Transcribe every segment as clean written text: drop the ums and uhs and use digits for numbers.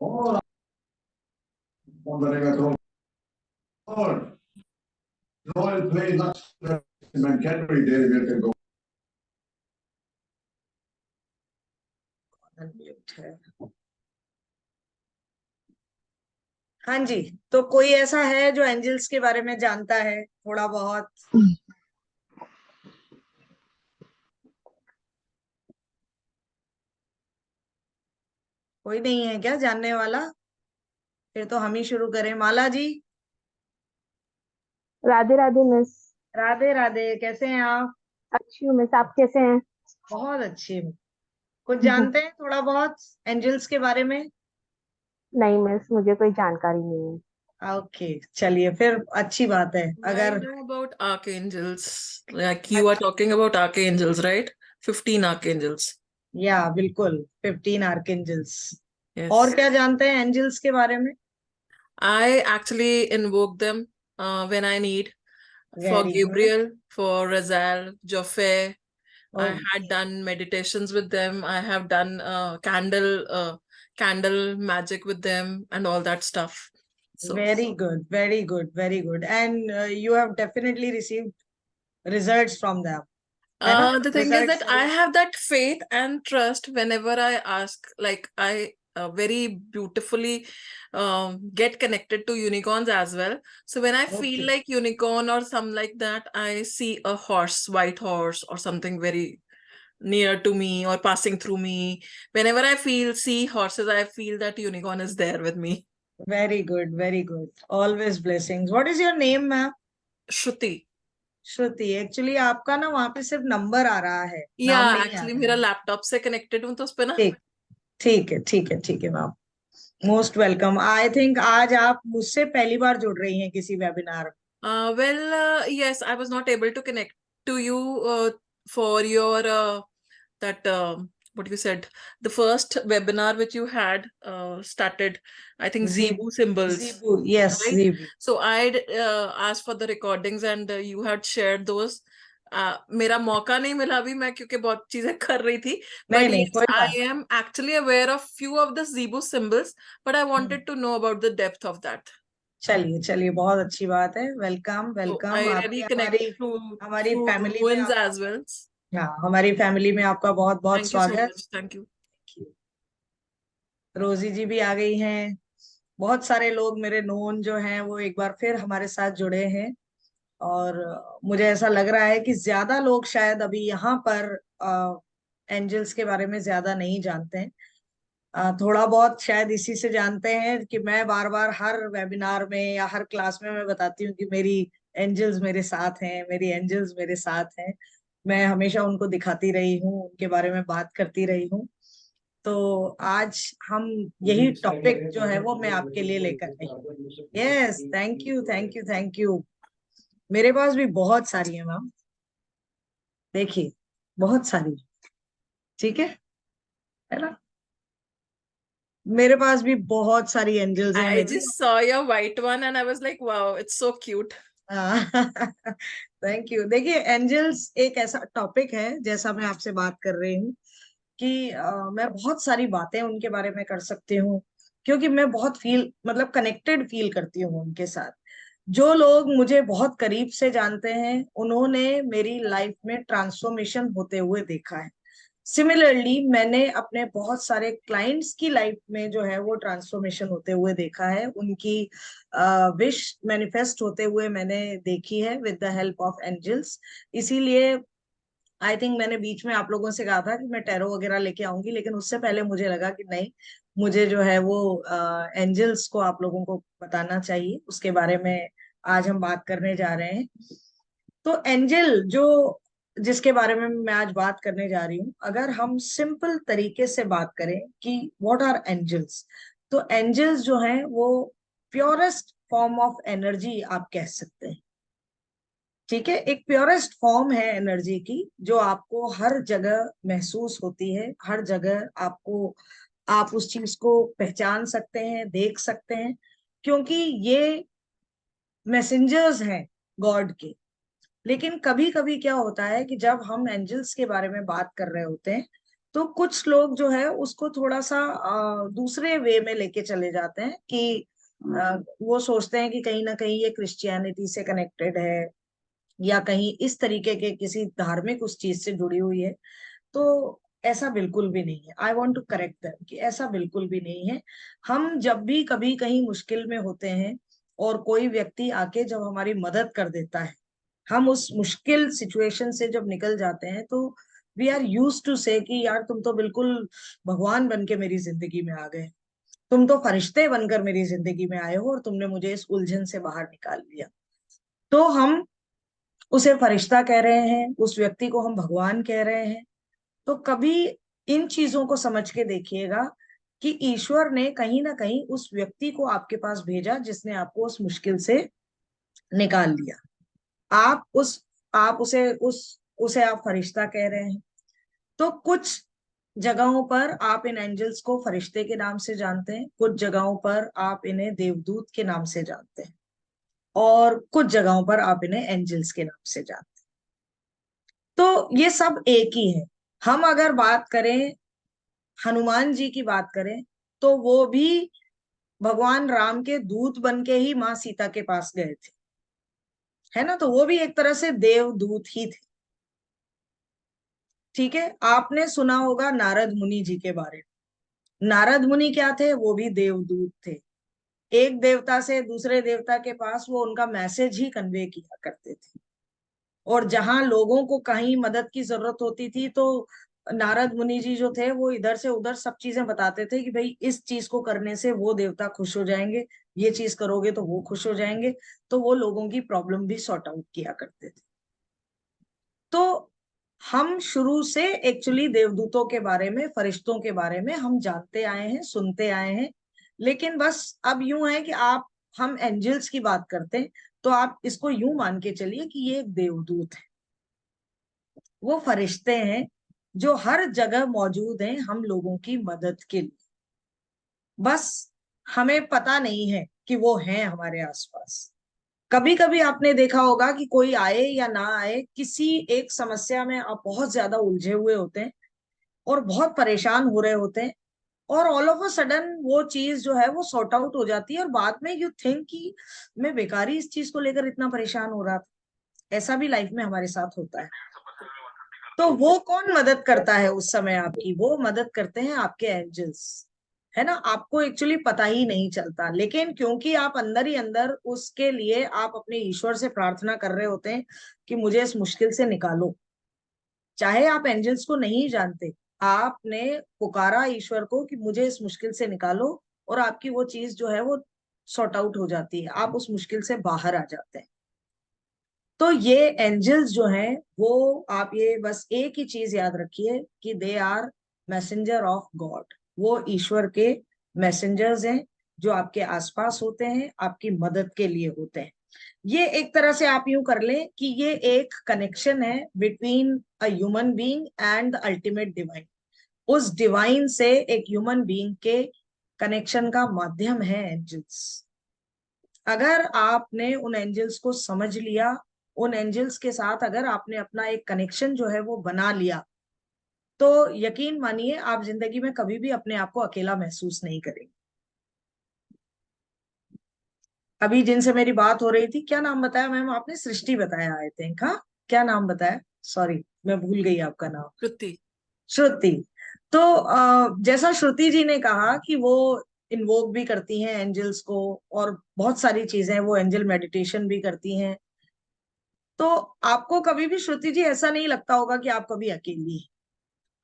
Oh, wondering at all. Royal play that's in Canterbury David can go. Unmute है। हाँ जी, तो कोई ऐसा है जो एंजल्स के बारे में जानता है थोड़ा बहुत? कोई नहीं है क्या जानने वाला? फिर तो हम ही शुरू करें। माला जी। राधे राधे मिस। राधे राधे, कैसे हैं आप? अच्छी हूँ मिस, आप कैसे हैं? बहुत अच्छी हूँ। कुछ जानते हैं थोड़ा बहुत एंजल्स के बारे में? नहीं मिस, मुझे कोई जानकारी नहीं है। ओके, चलिए फिर अच्छी बात है I अगर। know about archangels. Like you are talking about archangels, right? 15 archangels. या बिल्कुल 15 आर्कएंजल्स। Yes. और क्या जानते हैं एंजल्स के बारे में? I actually invoke them when I need. For very good. Gabriel, for Razal, Joffe. I okay, had done meditations with them. I have done candle magic with them and all that stuff. So very good, very good, very good. And you have definitely received results from them, है ना? the thing is that results I have that faith and trust whenever I ask. Like I very beautifully get connected to unicorns as well. So when I feel Okay. like unicorn or something like that, I see a horse, white horse or something very near to me or passing through me. Whenever I see horses, I feel that unicorn is there with me. Very good, very good. Always blessings. What is your name ma'am? Shruti. Shruti. Actually आपका ना वहां पे सिर्फ number आ रहा है, नाम Yeah, नहीं आ actually रहा मेरा है। लैपटॉप से कनेक्टेड हूँ तो उस पे ना। ठीक, ठीक है, ठीक है, ठीक है ma'am. Most welcome. I think आज आप मुझसे पहली बार जुड़ रही हैं किसी वेबिनार में। Yes, I was not able to connect to you for your that what you said, the first webinar which you had started, I think Zebu symbols, zebu, yes right? Zebu. So I'd asked for the recordings and you had shared those. मेरा मौका नहीं मिला अभी मैं क्योंकि बहुत चीजें कर रही थी. नहीं But नहीं, yes, कोई I बात am actually aware of few of the Zebu symbols, but I नहीं। wanted to know about the depth of that. चलिए चलिए, बहुत अच्छी बात है। Welcome, So welcome. I आपकी really connect हमारी हमारी through फैमिली में ruins आप, as well. हाँ, हमारी फैमिली में आपका बहुत बहुत Thank you so स्वागत। much. Thank you. रोजी जी भी आ गई हैं। बहुत सारे लोग मेरे नोन जो हैं वो एक बार फिर हमारे साथ जुड़े हैं। और मुझे ऐसा लग रहा है कि ज्यादा लोग शायद अभी यहाँ पर एंजल्स के बारे में ज्यादा नहीं जानते हैं। थोड़ा बहुत शायद इसी से जानते हैं कि मैं बार बार हर वेबिनार में या हर क्लास में मैं बताती हूँ कि मेरी एंजल्स मेरे साथ हैं, मेरी एंजल्स मेरे साथ हैं। मैं हमेशा उनको दिखाती रही हूँ, उनके बारे में बात करती रही हूँ। तो आज हम यही टॉपिक जो है वो मैं आपके लिए लेकर आई हूँ। Yes, thank you, thank you, thank you. मेरे पास भी बहुत सारी है मैम, देखिए, बहुत सारी। ठीक है ना? मेरे पास भी बहुत सारी एंजल्स हैं I मेरी। just saw your white one and I was like, wow, it's so cute. Thank you. देखिए, एंजल्स एक ऐसा टॉपिक है, जैसा मैं आपसे बात कर रही हूँ कि मैं बहुत सारी बातें उनके बारे में कर सकती हूँ, क्योंकि मैं बहुत मतलब कनेक्टेड फील करती हूँ उनके साथ। जो लोग मुझे बहुत करीब से जानते हैं उन्होंने मेरी लाइफ में ट्रांसफॉर्मेशन होते हुए देखा है। सिमिलरली मैंने अपने बहुत सारे क्लाइंट्स की लाइफ में जो है वो ट्रांसफॉर्मेशन होते हुए देखा है, उनकी विश मैनिफेस्ट होते हुए मैंने देखी है with the help of angels. इसीलिए आई थिंक मैंने बीच में आप लोगों से कहा था कि मैं टैरो वगैरह लेके आऊंगी, लेकिन उससे पहले मुझे लगा कि नहीं, मुझे जो है वो एंजल्स को आप लोगों को बताना चाहिए। उसके बारे में आज हम बात करने जा रहे हैं। तो एंजल जो जिसके बारे में मैं आज बात करने जा रही हूँ, अगर हम सिंपल तरीके से बात करें कि व्हाट आर एंजल्स, तो एंजल्स जो हैं वो प्योरेस्ट फॉर्म ऑफ एनर्जी आप कह सकते हैं। ठीक है, एक प्योरेस्ट फॉर्म है एनर्जी की, जो आपको हर जगह महसूस होती है, हर जगह आपको, आप उस चीज को पहचान सकते हैं, देख सकते हैं, क्योंकि ये मैसेंजर्स हैं गॉड के। लेकिन कभी कभी क्या होता है कि जब हम एंजल्स के बारे में बात कर रहे होते हैं तो कुछ लोग जो है उसको थोड़ा सा दूसरे वे में लेके चले जाते हैं कि वो सोचते हैं कि कहीं ना कहीं ये क्रिश्चियनिटी से कनेक्टेड है या कहीं इस तरीके के किसी धार्मिक उस चीज से जुड़ी हुई है। तो ऐसा बिल्कुल भी नहीं है। I want to correct that कि ऐसा बिल्कुल भी नहीं है। हम जब भी कभी कहीं मुश्किल में होते हैं और कोई व्यक्ति आके जब हमारी मदद कर देता है, हम उस मुश्किल सिचुएशन से जब निकल जाते हैं, तो वी आर यूज टू से कि यार तुम तो बिल्कुल भगवान बन के मेरी जिंदगी में आ गए, तुम तो फरिश्ते बनकर मेरी जिंदगी में आए हो और तुमने मुझे इस उलझन से बाहर निकाल लिया। तो हम उसे फरिश्ता कह रहे हैं, उस व्यक्ति को हम भगवान कह रहे हैं। तो कभी इन चीजों को समझ के देखिएगा कि ईश्वर ने कहीं ना कहीं उस व्यक्ति को आपके पास भेजा जिसने आपको उस मुश्किल से निकाल लिया। आप उसे आप फरिश्ता कह रहे हैं। तो कुछ जगहों पर आप इन एंजल्स को फरिश्ते के नाम से जानते हैं, कुछ जगहों पर आप इन्हें देवदूत के नाम से जानते हैं, और कुछ जगहों पर आप इन्हें एंजल्स के नाम से जानते हैं। तो ये सब एक ही है। हम अगर बात करें, हनुमान जी की बात करें, तो वो भी भगवान राम के दूत बन के ही माँ सीता के पास गए थे, है ना। तो वो भी एक तरह से देवदूत ही थे। ठीक है, आपने सुना होगा नारद मुनि जी के बारे में। नारद मुनि क्या थे? वो भी देवदूत थे। एक देवता से दूसरे देवता के पास वो उनका मैसेज ही कन्वे किया करते थे, और जहां लोगों को कहीं मदद की जरूरत होती थी तो नारद मुनि जी जो थे वो इधर से उधर सब चीजें बताते थे कि भाई इस चीज को करने से वो देवता खुश हो जाएंगे, ये चीज करोगे तो वो खुश हो जाएंगे। तो वो लोगों की प्रॉब्लम भी सॉर्ट आउट किया करते थे। तो हम शुरू से एक्चुअली देवदूतों के बारे में, फरिश्तों के बारे में हम जानते आए हैं, सुनते आए हैं। लेकिन बस अब यूं है कि हम एंजल्स की बात करते हैं तो आप इसको यूं मान के चलिए कि ये एक देवदूत है। वो फरिश्ते हैं जो हर जगह मौजूद हैं हम लोगों की मदद के लिए। बस हमें पता नहीं है कि वो हैं हमारे आसपास। कभी कभी आपने देखा होगा कि कोई आए या ना आए, किसी एक समस्या में आप बहुत ज्यादा उलझे हुए होते हैं और बहुत परेशान हो रहे होते हैं, और ऑल ऑफ अ सडन वो चीज जो है वो सॉर्ट आउट हो जाती है, और बाद में यू थिंक कि मैं बेकारी इस चीज को लेकर इतना परेशान हो रहा था। ऐसा भी लाइफ में हमारे साथ होता है। तो वो कौन मदद करता है उस समय आपकी? वो मदद करते हैं आपके एंजल्स, है ना। आपको एक्चुअली पता ही नहीं चलता, लेकिन क्योंकि आप अंदर ही अंदर उसके लिए आप अपने ईश्वर से प्रार्थना कर रहे होते हैं कि मुझे इस मुश्किल से निकालो। चाहे आप एंजल्स को नहीं जानते, आपने पुकारा ईश्वर को कि मुझे इस मुश्किल से निकालो, और आपकी वो चीज जो है वो सॉर्ट आउट हो जाती है, आप उस मुश्किल से बाहर आ जाते हैं। तो ये एंजल्स जो हैं वो, आप ये बस एक ही चीज याद रखिए कि they are messenger of God. वो ईश्वर के मैसेंजर्स हैं जो आपके आसपास होते हैं, आपकी मदद के लिए होते हैं। ये एक तरह से आप यूं कर लें कि ये एक कनेक्शन है between a human being and the ultimate divine. उस डिवाइन से एक ह्यूमन बीइंग के कनेक्शन का माध्यम है एंजल्स। अगर आपने उन एंजल्स को समझ लिया, उन एंजल्स के साथ अगर आपने अपना एक कनेक्शन जो है वो बना लिया, तो यकीन मानिए आप जिंदगी में कभी भी अपने आप को अकेला महसूस नहीं करेंगे। अभी जिनसे मेरी बात हो रही थी, क्या नाम बताया मैम आपने? सृष्टि बताया आई थिंक। हाँ, क्या नाम बताया? सॉरी, मैं भूल गई आपका नाम। श्रुति। श्रुति। तो जैसा श्रुति जी ने कहा कि वो इन्वोक भी करती हैं एंजल्स को, और बहुत सारी चीजें, वो एंजल मेडिटेशन भी करती हैं। तो आपको कभी भी श्रुति जी ऐसा नहीं लगता होगा कि आप कभी अकेली हैं।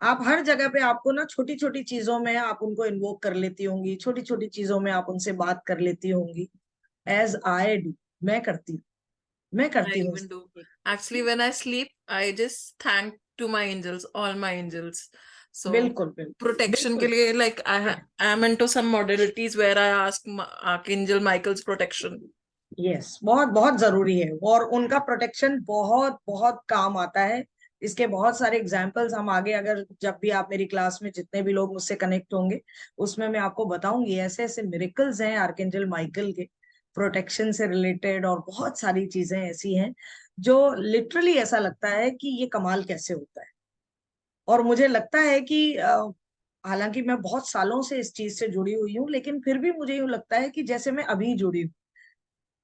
आप हर जगह पे, आपको ना छोटी छोटी चीजों में आप उनको इन्वोक कर लेती होंगी, छोटी छोटी चीजों में आप उनसे बात कर लेती होंगी। एज आई डू, मैं करती हूँ, मैं I करती हूँ। even do. Actually, when I sleep, I just thank to my angels, all my angels. So बिल्कुल बिल्कुल protection के बिल्कुल। लिए, like I am into some modalities where I ask Archangel Michael's protection. Yes, बहुत बहुत जरूरी है, और उनका प्रोटेक्शन बहुत बहुत काम आता है। इसके बहुत सारे एग्जाम्पल्स हम आगे, अगर जब भी आप मेरी क्लास में जितने भी लोग मुझसे कनेक्ट होंगे उसमें मैं आपको बताऊंगी। ऐसे ऐसे मिरेकल्स हैं आर्कएंजल माइकल के प्रोटेक्शन से रिलेटेड, और बहुत सारी चीजें ऐसी हैं जो लिटरली ऐसा लगता है कि ये कमाल कैसे होता है। और मुझे लगता है कि हालांकि मैं बहुत सालों से इस चीज से जुड़ी हुई हूँ, लेकिन फिर भी मुझे यूं लगता है कि जैसे मैं अभी जुड़ी हूँ।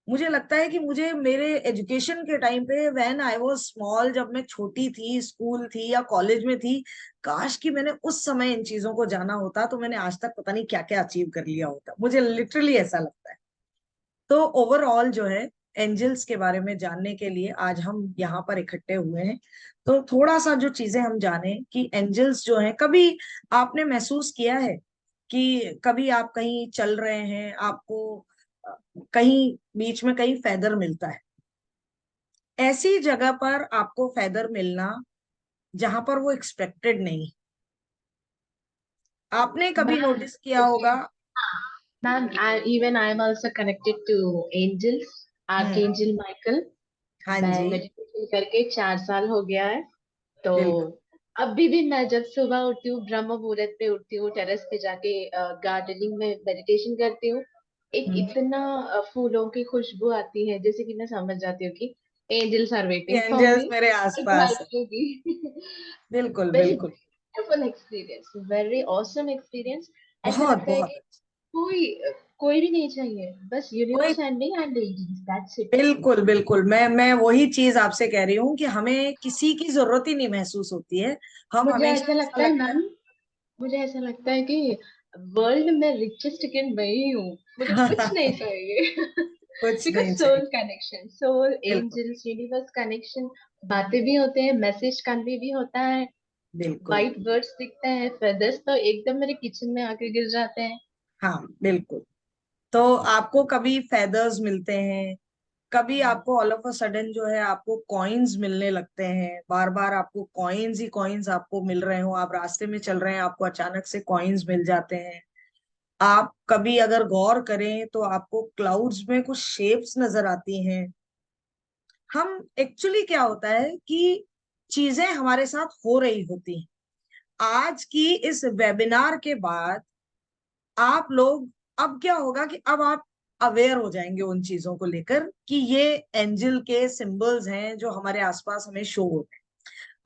मुझे लगता है कि मुझे मेरे एजुकेशन के टाइम पे, व्हेन आई वाज स्मॉल, जब मैं छोटी थी, स्कूल थी या कॉलेज में थी, काश कि मैंने उस समय इन चीजों को जाना होता, तो मैंने आज तक पता नहीं क्या क्या अचीव कर लिया होता। मुझे लिटरली ऐसा लगता है। तो ओवरऑल जो है, एंजल्स के बारे में जानने के लिए आज हम यहाँ पर इकट्ठे हुए हैं। तो थोड़ा सा जो चीजें हम जाने कि एंजल्स जो है, कभी आपने महसूस किया है कि कभी आप कहीं चल रहे हैं, आपको कहीं बीच में कहीं फेदर मिलता है, ऐसी जगह पर आपको फेदर मिलना जहां पर वो एक्सपेक्टेड नहीं, आपने कभी मैम नोटिस किया होगा? Ma'am even I am also connected to angels, hmm. Archangel Michael. हाँ मैं जी। मेडिटेशन करके 4 साल हो गया है। तो बिल्कुल। अभी भी मैं जब सुबह उठती हूँ, ब्रह्म मुहूर्त पे उठती हूँ, टेरेस पे जाके गार्डनिंग में मेडिटेशन करती हूँ। एक हम्म। इतना फूलों की खुशबू आती है, जैसे कि मैं समझ जाती हूँ कि angels are waiting for angels me मेरे टू आसपास है। Guide me. बिल्कुल वेरी बिल्कुल। Beautiful experience, very awesome experience. ऐसा बहुत लगता है बहुत। कि कोई कोई भी नहीं चाहिए, बस कोई। Universe and me and angels, that's it. बिल्कुल बिल्कुल, मैं वही चीज आपसे कह रही हूँ कि हमें किसी की जरूरत ही नहीं महसूस होती है। हम मुझे हमेशा ऐसा ऐसा लगता है लगता है। मैम, मुझे ऐसा लगता है कि वर्ल्ड में रिचेस्ट किड मैं ही हूँ, मुझे कुछ नहीं चाहिए। कुछ बिकॉज नहीं चाहिए। सोल कनेक्शन, सोल बिल्कुल एंजल्स यूनिवर्स कनेक्शन, बातें भी होते हैं, मैसेज कन्वे भी होता है, बिल्कुल। वाइट वर्ड्स दिखते हैं, फेदर्स तो एकदम मेरे किचन में आके गिर जाते हैं। हाँ बिल्कुल। तो आपको कभी फेदर्स मिलते हैं, कभी आपको ऑल ऑफ अ सडन जो है आपको कॉइन्स मिलने लगते हैं, बार बार आपको कॉइन्स ही कॉइन्स आपको मिल रहे हो, आप रास्ते में चल रहे हैं, आपको अचानक से कॉइन्स मिल जाते हैं। आप कभी अगर गौर करें तो आपको क्लाउड्स में कुछ शेप्स नजर आती हैं। हम एक्चुअली क्या होता है कि चीजें हमारे साथ हो रही होती हैं। आज की इस वेबिनार के बाद आप लोग, अब क्या होगा कि अब आप अवेयर हो जाएंगे उन चीजों को लेकर कि ये एंजल के सिंबल्स हैं जो हमारे आसपास हमें शो होते हैं।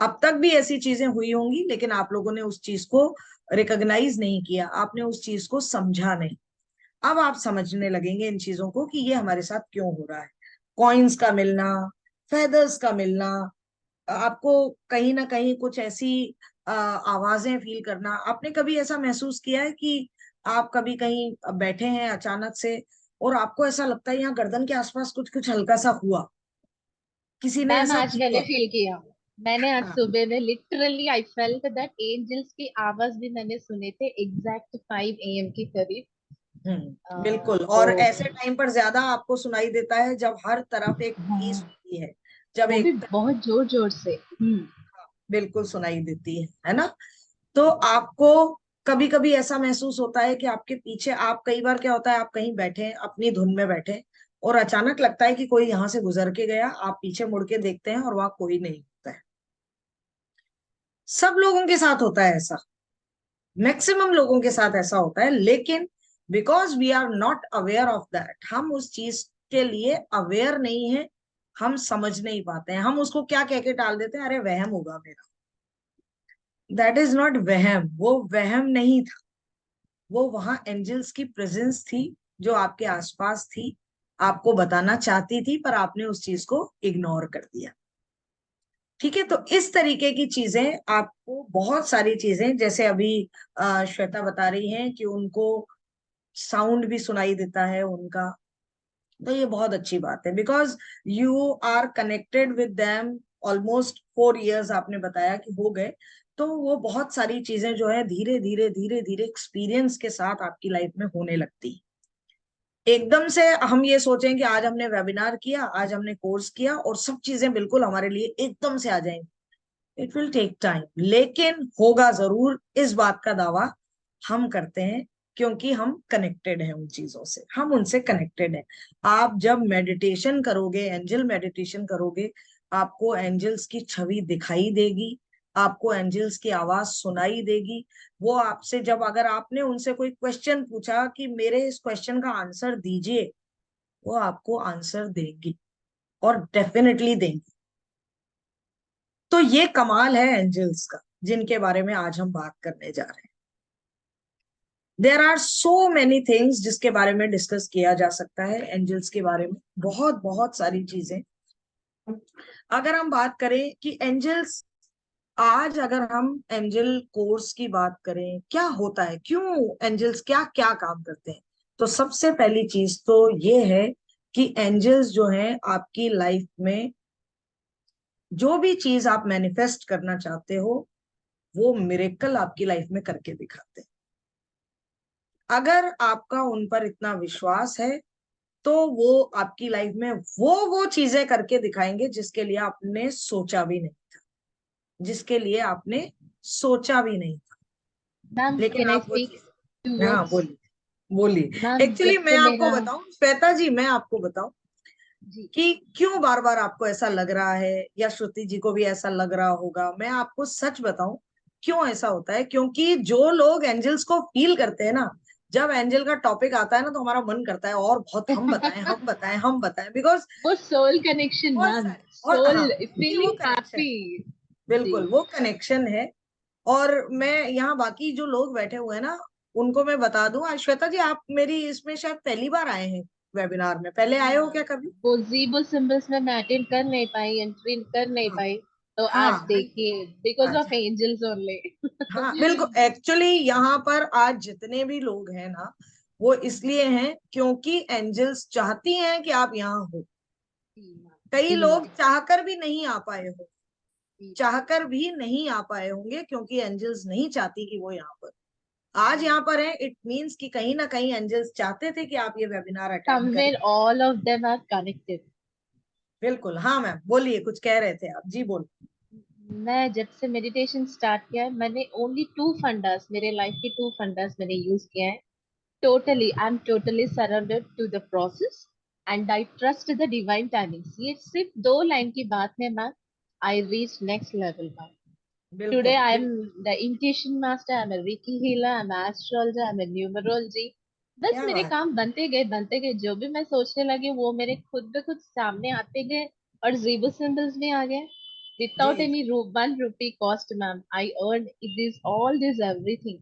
अब तक भी ऐसी चीजें हुई होंगी, लेकिन आप लोगों ने उस चीज को रिकॉग्नाइज नहीं किया, आपने उस चीज को समझा नहीं। अब आप समझने लगेंगे इन चीजों को कि ये हमारे साथ क्यों हो रहा है। कॉइन्स का मिलना, फेदर्स का मिलना, आपको कहीं ना कहीं कुछ ऐसी आवाजें फील करना। आपने कभी ऐसा महसूस किया है कि आप कभी कहीं बैठे हैं अचानक से और आपको ऐसा लगता है यहाँ गर्दन के आसपास कुछ कुछ हल्का सा हुआ, किसी ने मैम ऐसा आज मैंने छुआ? फील किया, मैंने आज हाँ। सुबह में literally I felt that angels की आवाज भी मैंने सुने थे एग्जैक्ट 5 AM के करीब। बिल्कुल। तो और ऐसे टाइम पर ज्यादा आपको सुनाई देता है जब हर तरफ एक पीस हाँ, होती है, जब वो भी एक, बहुत जोर जोर से। बिल्कुल सुनाई देती है ना? तो आपको कभी कभी ऐसा महसूस होता है कि आपके पीछे, आप कई बार क्या होता है, आप कहीं बैठे हैं अपनी धुन में बैठे और अचानक लगता है कि कोई यहाँ से गुजर के गया, आप पीछे मुड़ के देखते हैं और वहां कोई नहीं होता है। सब लोगों के साथ होता है ऐसा, मैक्सिमम लोगों के साथ ऐसा होता है, लेकिन because we are not aware of that, हम उस चीज के लिए अवेयर नहीं है, हम समझ नहीं पाते हैं, हम उसको क्या कह के टाल देते हैं, अरे वहम होगा मेरा। दैट इज नॉट वहम, वो वहम नहीं था, वो वहां एंजल्स की प्रेजेंस थी जो आपके आसपास थी, आपको बताना चाहती थी, पर आपने उस चीज को इग्नोर कर दिया। ठीक है, तो इस तरीके की चीजें, आपको बहुत सारी चीजें, जैसे अभी श्वेता बता रही हैं कि उनको साउंड भी सुनाई देता है उनका, तो ये बहुत अच्छी बात है, because you are connected with them almost 4 years, आपने बताया कि हो गए। तो वो बहुत सारी चीजें जो है धीरे धीरे धीरे धीरे एक्सपीरियंस के साथ आपकी लाइफ में होने लगती है। एकदम से हम ये सोचें कि आज हमने वेबिनार किया, आज हमने कोर्स किया और सब चीजें बिल्कुल हमारे लिए एकदम से आ जाएंगी, इट विल टेक टाइम, लेकिन होगा जरूर, इस बात का दावा हम करते हैं, क्योंकि हम कनेक्टेड हैं उन चीजों से, हम उनसे कनेक्टेड हैं। आप जब मेडिटेशन करोगे, एंजल मेडिटेशन करोगे, आपको एंजल्स की छवि दिखाई देगी, आपको एंजल्स की आवाज सुनाई देगी। वो आपसे जब, अगर आपने उनसे कोई क्वेश्चन पूछा कि मेरे इस क्वेश्चन का आंसर दीजिए, वो आपको आंसर देंगी और डेफिनेटली देंगी। तो ये कमाल है एंजल्स का। जिनके बारे में आज हम बात करने जा रहे हैं। There are so many things जिसके बारे में डिस्कस किया जा सकता है एंजल्स के बारे में, बहुत बहुत सारी चीजें। अगर हम बात करें कि एंजल्स, आज अगर हम एंजल कोर्स की बात करें, क्या होता है, क्यों एंजल्स क्या क्या काम करते हैं, तो सबसे पहली चीज तो ये है कि एंजल्स जो हैं आपकी लाइफ में जो भी चीज आप मैनिफेस्ट करना चाहते हो वो मिरेकल आपकी लाइफ में करके दिखाते हैं। अगर आपका उन पर इतना विश्वास है तो वो आपकी लाइफ में वो चीजें करके दिखाएंगे जिसके लिए आपने सोचा भी नहीं था, जिसके लिए आपने सोचा भी नहीं था, मैम लेकिन कैन आई आप वो स्पीक चीज। टू हाँ वर्ड्स? बोलिए बोलिए। मैम एक्चुअली जब मैं से आपको मेरा बताऊं श्वेता जी, मैं आपको बताऊं जी कि क्यों बार बार आपको ऐसा लग रहा है, या श्रुति जी को भी ऐसा लग रहा होगा। मैं आपको सच बताऊं क्यों ऐसा होता है, क्योंकि जो लोग एंजल्स को फील करते हैं ना, जब एंजल का टॉपिक आता है ना तो हमारा मन करता है और बहुत हम बताएं हम बताएं हम बताएं, बिकॉज वो सोल कनेक्शन बहुत मैम, सारे, और सोल हाँ क्योंकि वो फीलिंग कनेक्शन, हैप्पी। जी बिल्कुल वो कनेक्शन है। और मैं यहाँ बाकी जो लोग बैठे हुए हैं ना उनको मैं बता दूं, आज श्वेता जी आप मेरी इसमें शायद पहली बार आए हैं वेबिनार में, पहले जी आए हो मैम, क्या कभी? वो जीबो सिंबल्स में मैं अटेंड कर नहीं पाई, एंट्री कर नहीं हाँ पाई, तो आज हाँ देखिए बिकॉज ऑफ अच्छा, एंजल्स ओनली। हाँ बिल्कुल। एक्चुअली यहाँ पर आज जितने भी लोग हैं ना वो इसलिए हैं क्योंकि एंजल्स चाहती हैं कि आप यहाँ हो। जी मैम, कई जी लोग मैम, चाहकर भी नहीं आ पाए हो, जी चाहकर भी नहीं आ पाए होंगे क्योंकि एंजल्स नहीं चाहती कि वो यहाँ पर आज यहाँ पर है। इट मीन्स कि कहीं ना कहीं एंजल्स चाहते थे कि आप ये वेबिनार अटेंड करें। Somewhere all of them are connected. बिल्कुल। हाँ मैम बोलिए, कुछ कह रहे थे आप, जी बोल। मैं जब से मेडिटेशन स्टार्ट किया है, मैंने ओनली टू फंडास, मेरे लाइफ के टू फंडास मैंने यूज किया है। Totally I am totally surrendered to the process and I trust the divine timings. ये सिर्फ दो लाइन की बात है ma'am, I reach next level ma'am. Today बिल्कुल आई एम बिल्कुल। The intuition master, I am a reiki healer, I am astrologer, I am a numerology. बस क्या मेरे बात। काम बनते गए, जो भी मैं सोचने लगी वो मेरे खुद ब खुद सामने आते गए, और जीरो सिंबल्स भी आ गए जी without any ji one rupee cost, ma'am. I earned this all this everything.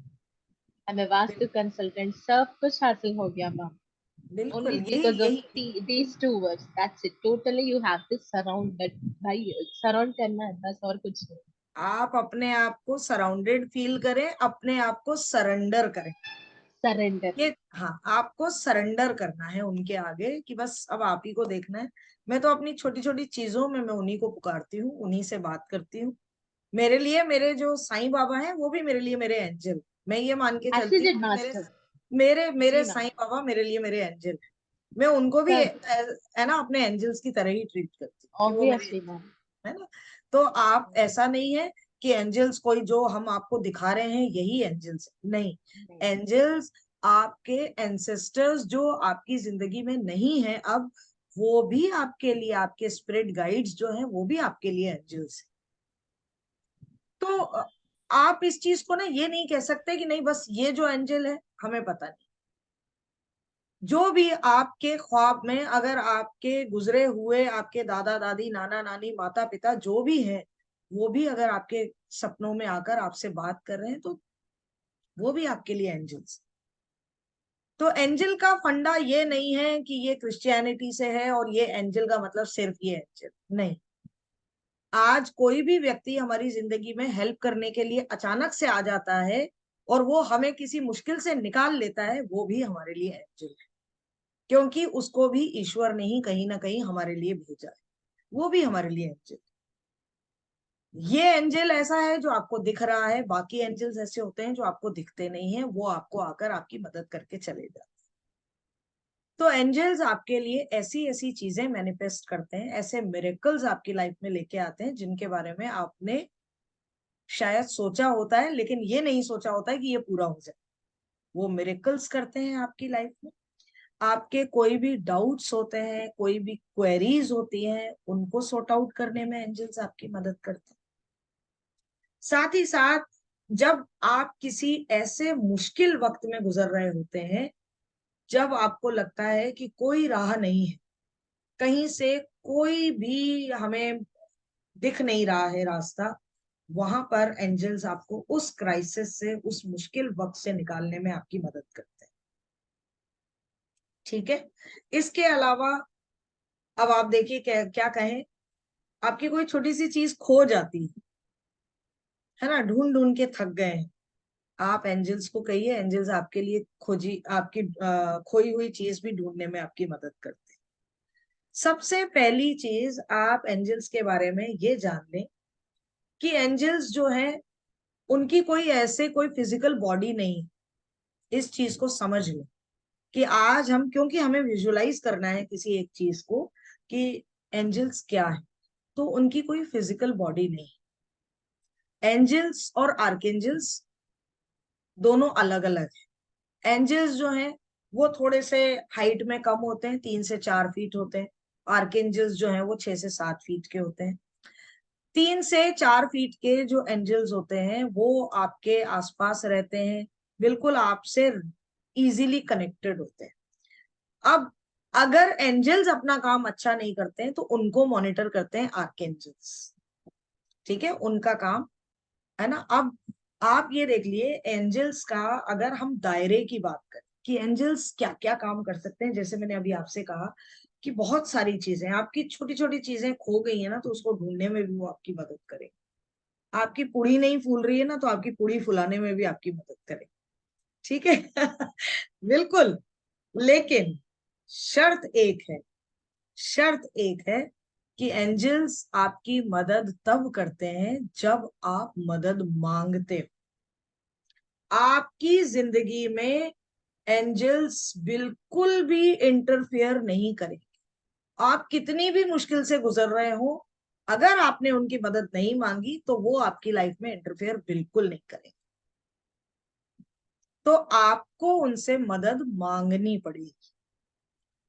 I'm a vastu बिल्कुल consultant. सब कुछ हासिल हो गया मैम, बिल्कुल। only यही because of यही these two words. That's it. Totally, you have to surround that भाई, surround करना है बस, और कुछ नहीं। आप अपने आप को सराउंडेड फील करें, अपने आप को सरेंडर करें। Surrender. ये हाँ, आपको सरेंडर करना है उनके आगे कि बस अब आप ही को देखना है। मैं तो अपनी छोटी छोटी चीजों में मैं उन्हीं को पुकारती हूँ, उन्हीं से बात करती हूँ। मेरे लिए मेरे जो साईं बाबा हैं वो भी मेरे लिए मेरे एंजल। मैं ये मान के चलती Ascended हूँ कि मेरे master. मेरे मेरे जी मैम, साईं बाबा मेरे लिए मेरे एंजल हैं। मैं उनको भी सब है ना अपने एंजल्स की तरह ही ट्रीट करती हूँ कि वो मेरे, obviously मैम। है ना। तो आप, ऐसा नहीं है कि एंजल्स कोई जो हम आपको दिखा रहे हैं यही एंजल्स, नहीं। नहीं, एंजल्स आपके एंसेस्टर्स जो आपकी जिंदगी में नहीं है अब, वो भी आपके लिए, आपके स्पिरिट गाइड्स जो हैं वो भी आपके लिए एंजल्स हैं। तो आप इस चीज को ना ये नहीं कह सकते कि नहीं बस ये जो एंजल है हमें पता नहीं। जो भी आपके ख्वाब में, अगर आपके गुजरे हुए आपके दादा दादी नाना नानी माता पिता जो भी हैं वो भी अगर आपके सपनों में आकर आपसे बात कर रहे हैं तो वो भी आपके लिए एंजल्स। तो एंजल का फंडा ये नहीं है कि ये क्रिश्चियनिटी से है और ये एंजल का मतलब सिर्फ ये एंजल नहीं। आज कोई भी व्यक्ति हमारी जिंदगी में हेल्प करने के लिए अचानक से आ जाता है और वो हमें किसी मुश्किल से निकाल लेता है, वो भी हमारे लिए एंजल है, क्योंकि उसको भी ईश्वर ने ही कहीं ना कहीं हमारे लिए भेजा है। वो भी हमारे लिए एंजल। ये एंजल ऐसा है जो आपको दिख रहा है, बाकी एंजल्स ऐसे होते हैं जो आपको दिखते नहीं है, वो आपको आकर आपकी मदद करके चले जाते हैं। तो एंजल्स आपके लिए ऐसी ऐसी चीजें मैनिफेस्ट करते हैं, ऐसे मिरेकल्स आपकी लाइफ में लेके आते हैं जिनके बारे में आपने शायद सोचा होता है लेकिन ये नहीं सोचा होता है कि ये पूरा हो जाए। वो मिरेकल्स करते हैं आपकी लाइफ में। आपके कोई भी डाउट्स होते हैं, कोई भी क्वेरीज होती हैं, उनको सॉर्ट आउट करने में एंजल्स आपकी मदद करते हैं। साथ ही साथ जब आप किसी ऐसे मुश्किल वक्त में गुजर रहे होते हैं, जब आपको लगता है कि कोई राह नहीं है, कहीं से कोई भी हमें दिख नहीं रहा है रास्ता, वहां पर एंजल्स आपको उस क्राइसिस से, उस मुश्किल वक्त से निकालने में आपकी मदद करते हैं। ठीक है। इसके अलावा अब आप देखिए क्या क्या कहें, आपकी कोई छोटी सी चीज खो जाती है ना, ढूंढ ढूंढ के थक गए हैं, आप एंजल्स को कहिए, एंजल्स आपके लिए खोजी आपकी खोई हुई चीज भी ढूंढने में आपकी मदद करते हैं। सबसे पहली चीज आप एंजल्स के बारे में ये जान लें कि एंजल्स जो है उनकी कोई ऐसे कोई फिजिकल बॉडी नहीं। इस चीज को समझ लें कि आज हम, क्योंकि हमें विजुलाइज करना है किसी एक चीज को कि एंजल्स क्या है, तो उनकी कोई फिजिकल बॉडी नहीं। एंजल्स और आर्केंजल्स दोनों अलग अलग है। एंजल्स जो हैं वो थोड़े से हाइट में कम होते हैं, 3 से 4 फीट होते हैं। आर्केंजल्स जो हैं वो 6 से 7 फीट के होते हैं। 3 से 4 फीट के जो एंजल्स होते हैं वो आपके आसपास रहते हैं, बिल्कुल आपसे इजीली कनेक्टेड होते हैं। अब अगर एंजल्स अपना काम अच्छा नहीं करते हैं तो उनको मॉनिटर करते हैं आर्केंजल्स। ठीक है, उनका काम है ना। अब आप ये देख लिए एंजल्स का, अगर हम दायरे की बात करें कि एंजल्स क्या क्या काम कर सकते हैं, जैसे मैंने अभी आपसे कहा कि बहुत सारी चीजें, आपकी छोटी छोटी चीजें खो गई है ना, तो उसको ढूंढने में भी वो आपकी मदद करे। आपकी पुड़ी नहीं फूल रही है ना, तो आपकी पुड़ी फुलाने में भी आपकी मदद करे। ठीक है बिल्कुल। लेकिन शर्त एक है, शर्त एक है कि एंजल्स आपकी मदद तब करते हैं जब आप मदद मांगते हो। आपकी जिंदगी में एंजल्स बिल्कुल भी इंटरफेयर नहीं करेंगे। आप कितनी भी मुश्किल से गुजर रहे हो, अगर आपने उनकी मदद नहीं मांगी तो वो आपकी लाइफ में इंटरफेयर बिल्कुल नहीं करेंगे। तो आपको उनसे मदद मांगनी पड़ेगी।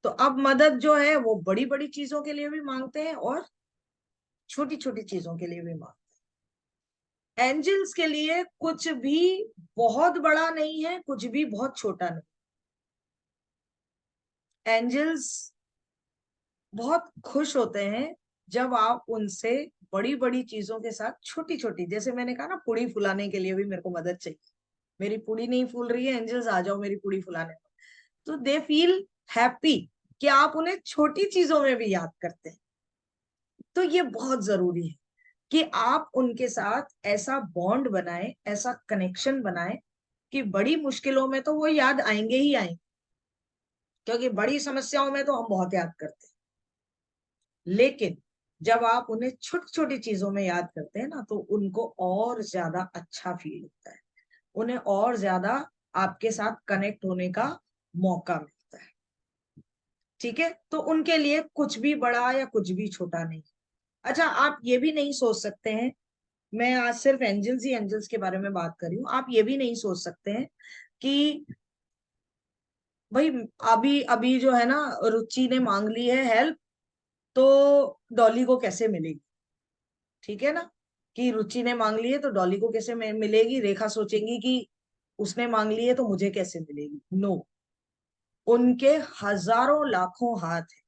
तो अब मदद जो है वो बड़ी बड़ी चीजों के लिए भी मांगते हैं और छोटी छोटी चीजों के लिए भी मांगते हैं। एंजल्स के लिए कुछ भी बहुत बड़ा नहीं है, कुछ भी बहुत छोटा नहीं। एंजल्स बहुत खुश होते हैं जब आप उनसे बड़ी बड़ी चीजों के साथ छोटी छोटी, जैसे मैंने कहा ना, पुड़ी फुलाने के लिए भी मेरे को मदद चाहिए, मेरी पुड़ी नहीं फूल रही है, एंजल्स आ जाओ मेरी पुड़ी फुलाने। तो दे फील हैप्पी कि आप उन्हें छोटी चीजों में भी याद करते हैं। तो ये बहुत जरूरी है कि आप उनके साथ ऐसा बॉन्ड बनाएं, ऐसा कनेक्शन बनाएं कि बड़ी मुश्किलों में तो वो याद आएंगे ही आएंगे, क्योंकि बड़ी समस्याओं में तो हम बहुत याद करते हैं। लेकिन जब आप उन्हें छोटी छोटी चीजों में याद करते हैं ना, तो उनको और ज्यादा अच्छा फील होता है, उन्हें और ज्यादा आपके साथ कनेक्ट होने का मौका मिलता है। ठीक है, तो उनके लिए कुछ भी बड़ा या कुछ भी छोटा नहीं। अच्छा, आप ये भी नहीं सोच सकते हैं, मैं आज सिर्फ एंजल्स ही एंजल्स के बारे में बात कर रही हूँ, आप ये भी नहीं सोच सकते हैं कि भाई अभी अभी जो है ना, रुचि ने मांग ली है हेल्प, तो डॉली को कैसे मिलेगी। ठीक है ना, कि रुचि ने मांग ली है तो डॉली को कैसे मिलेगी, रेखा सोचेंगी कि उसने मांग ली है तो मुझे कैसे मिलेगी। नो, उनके हजारों लाखों हाथ है।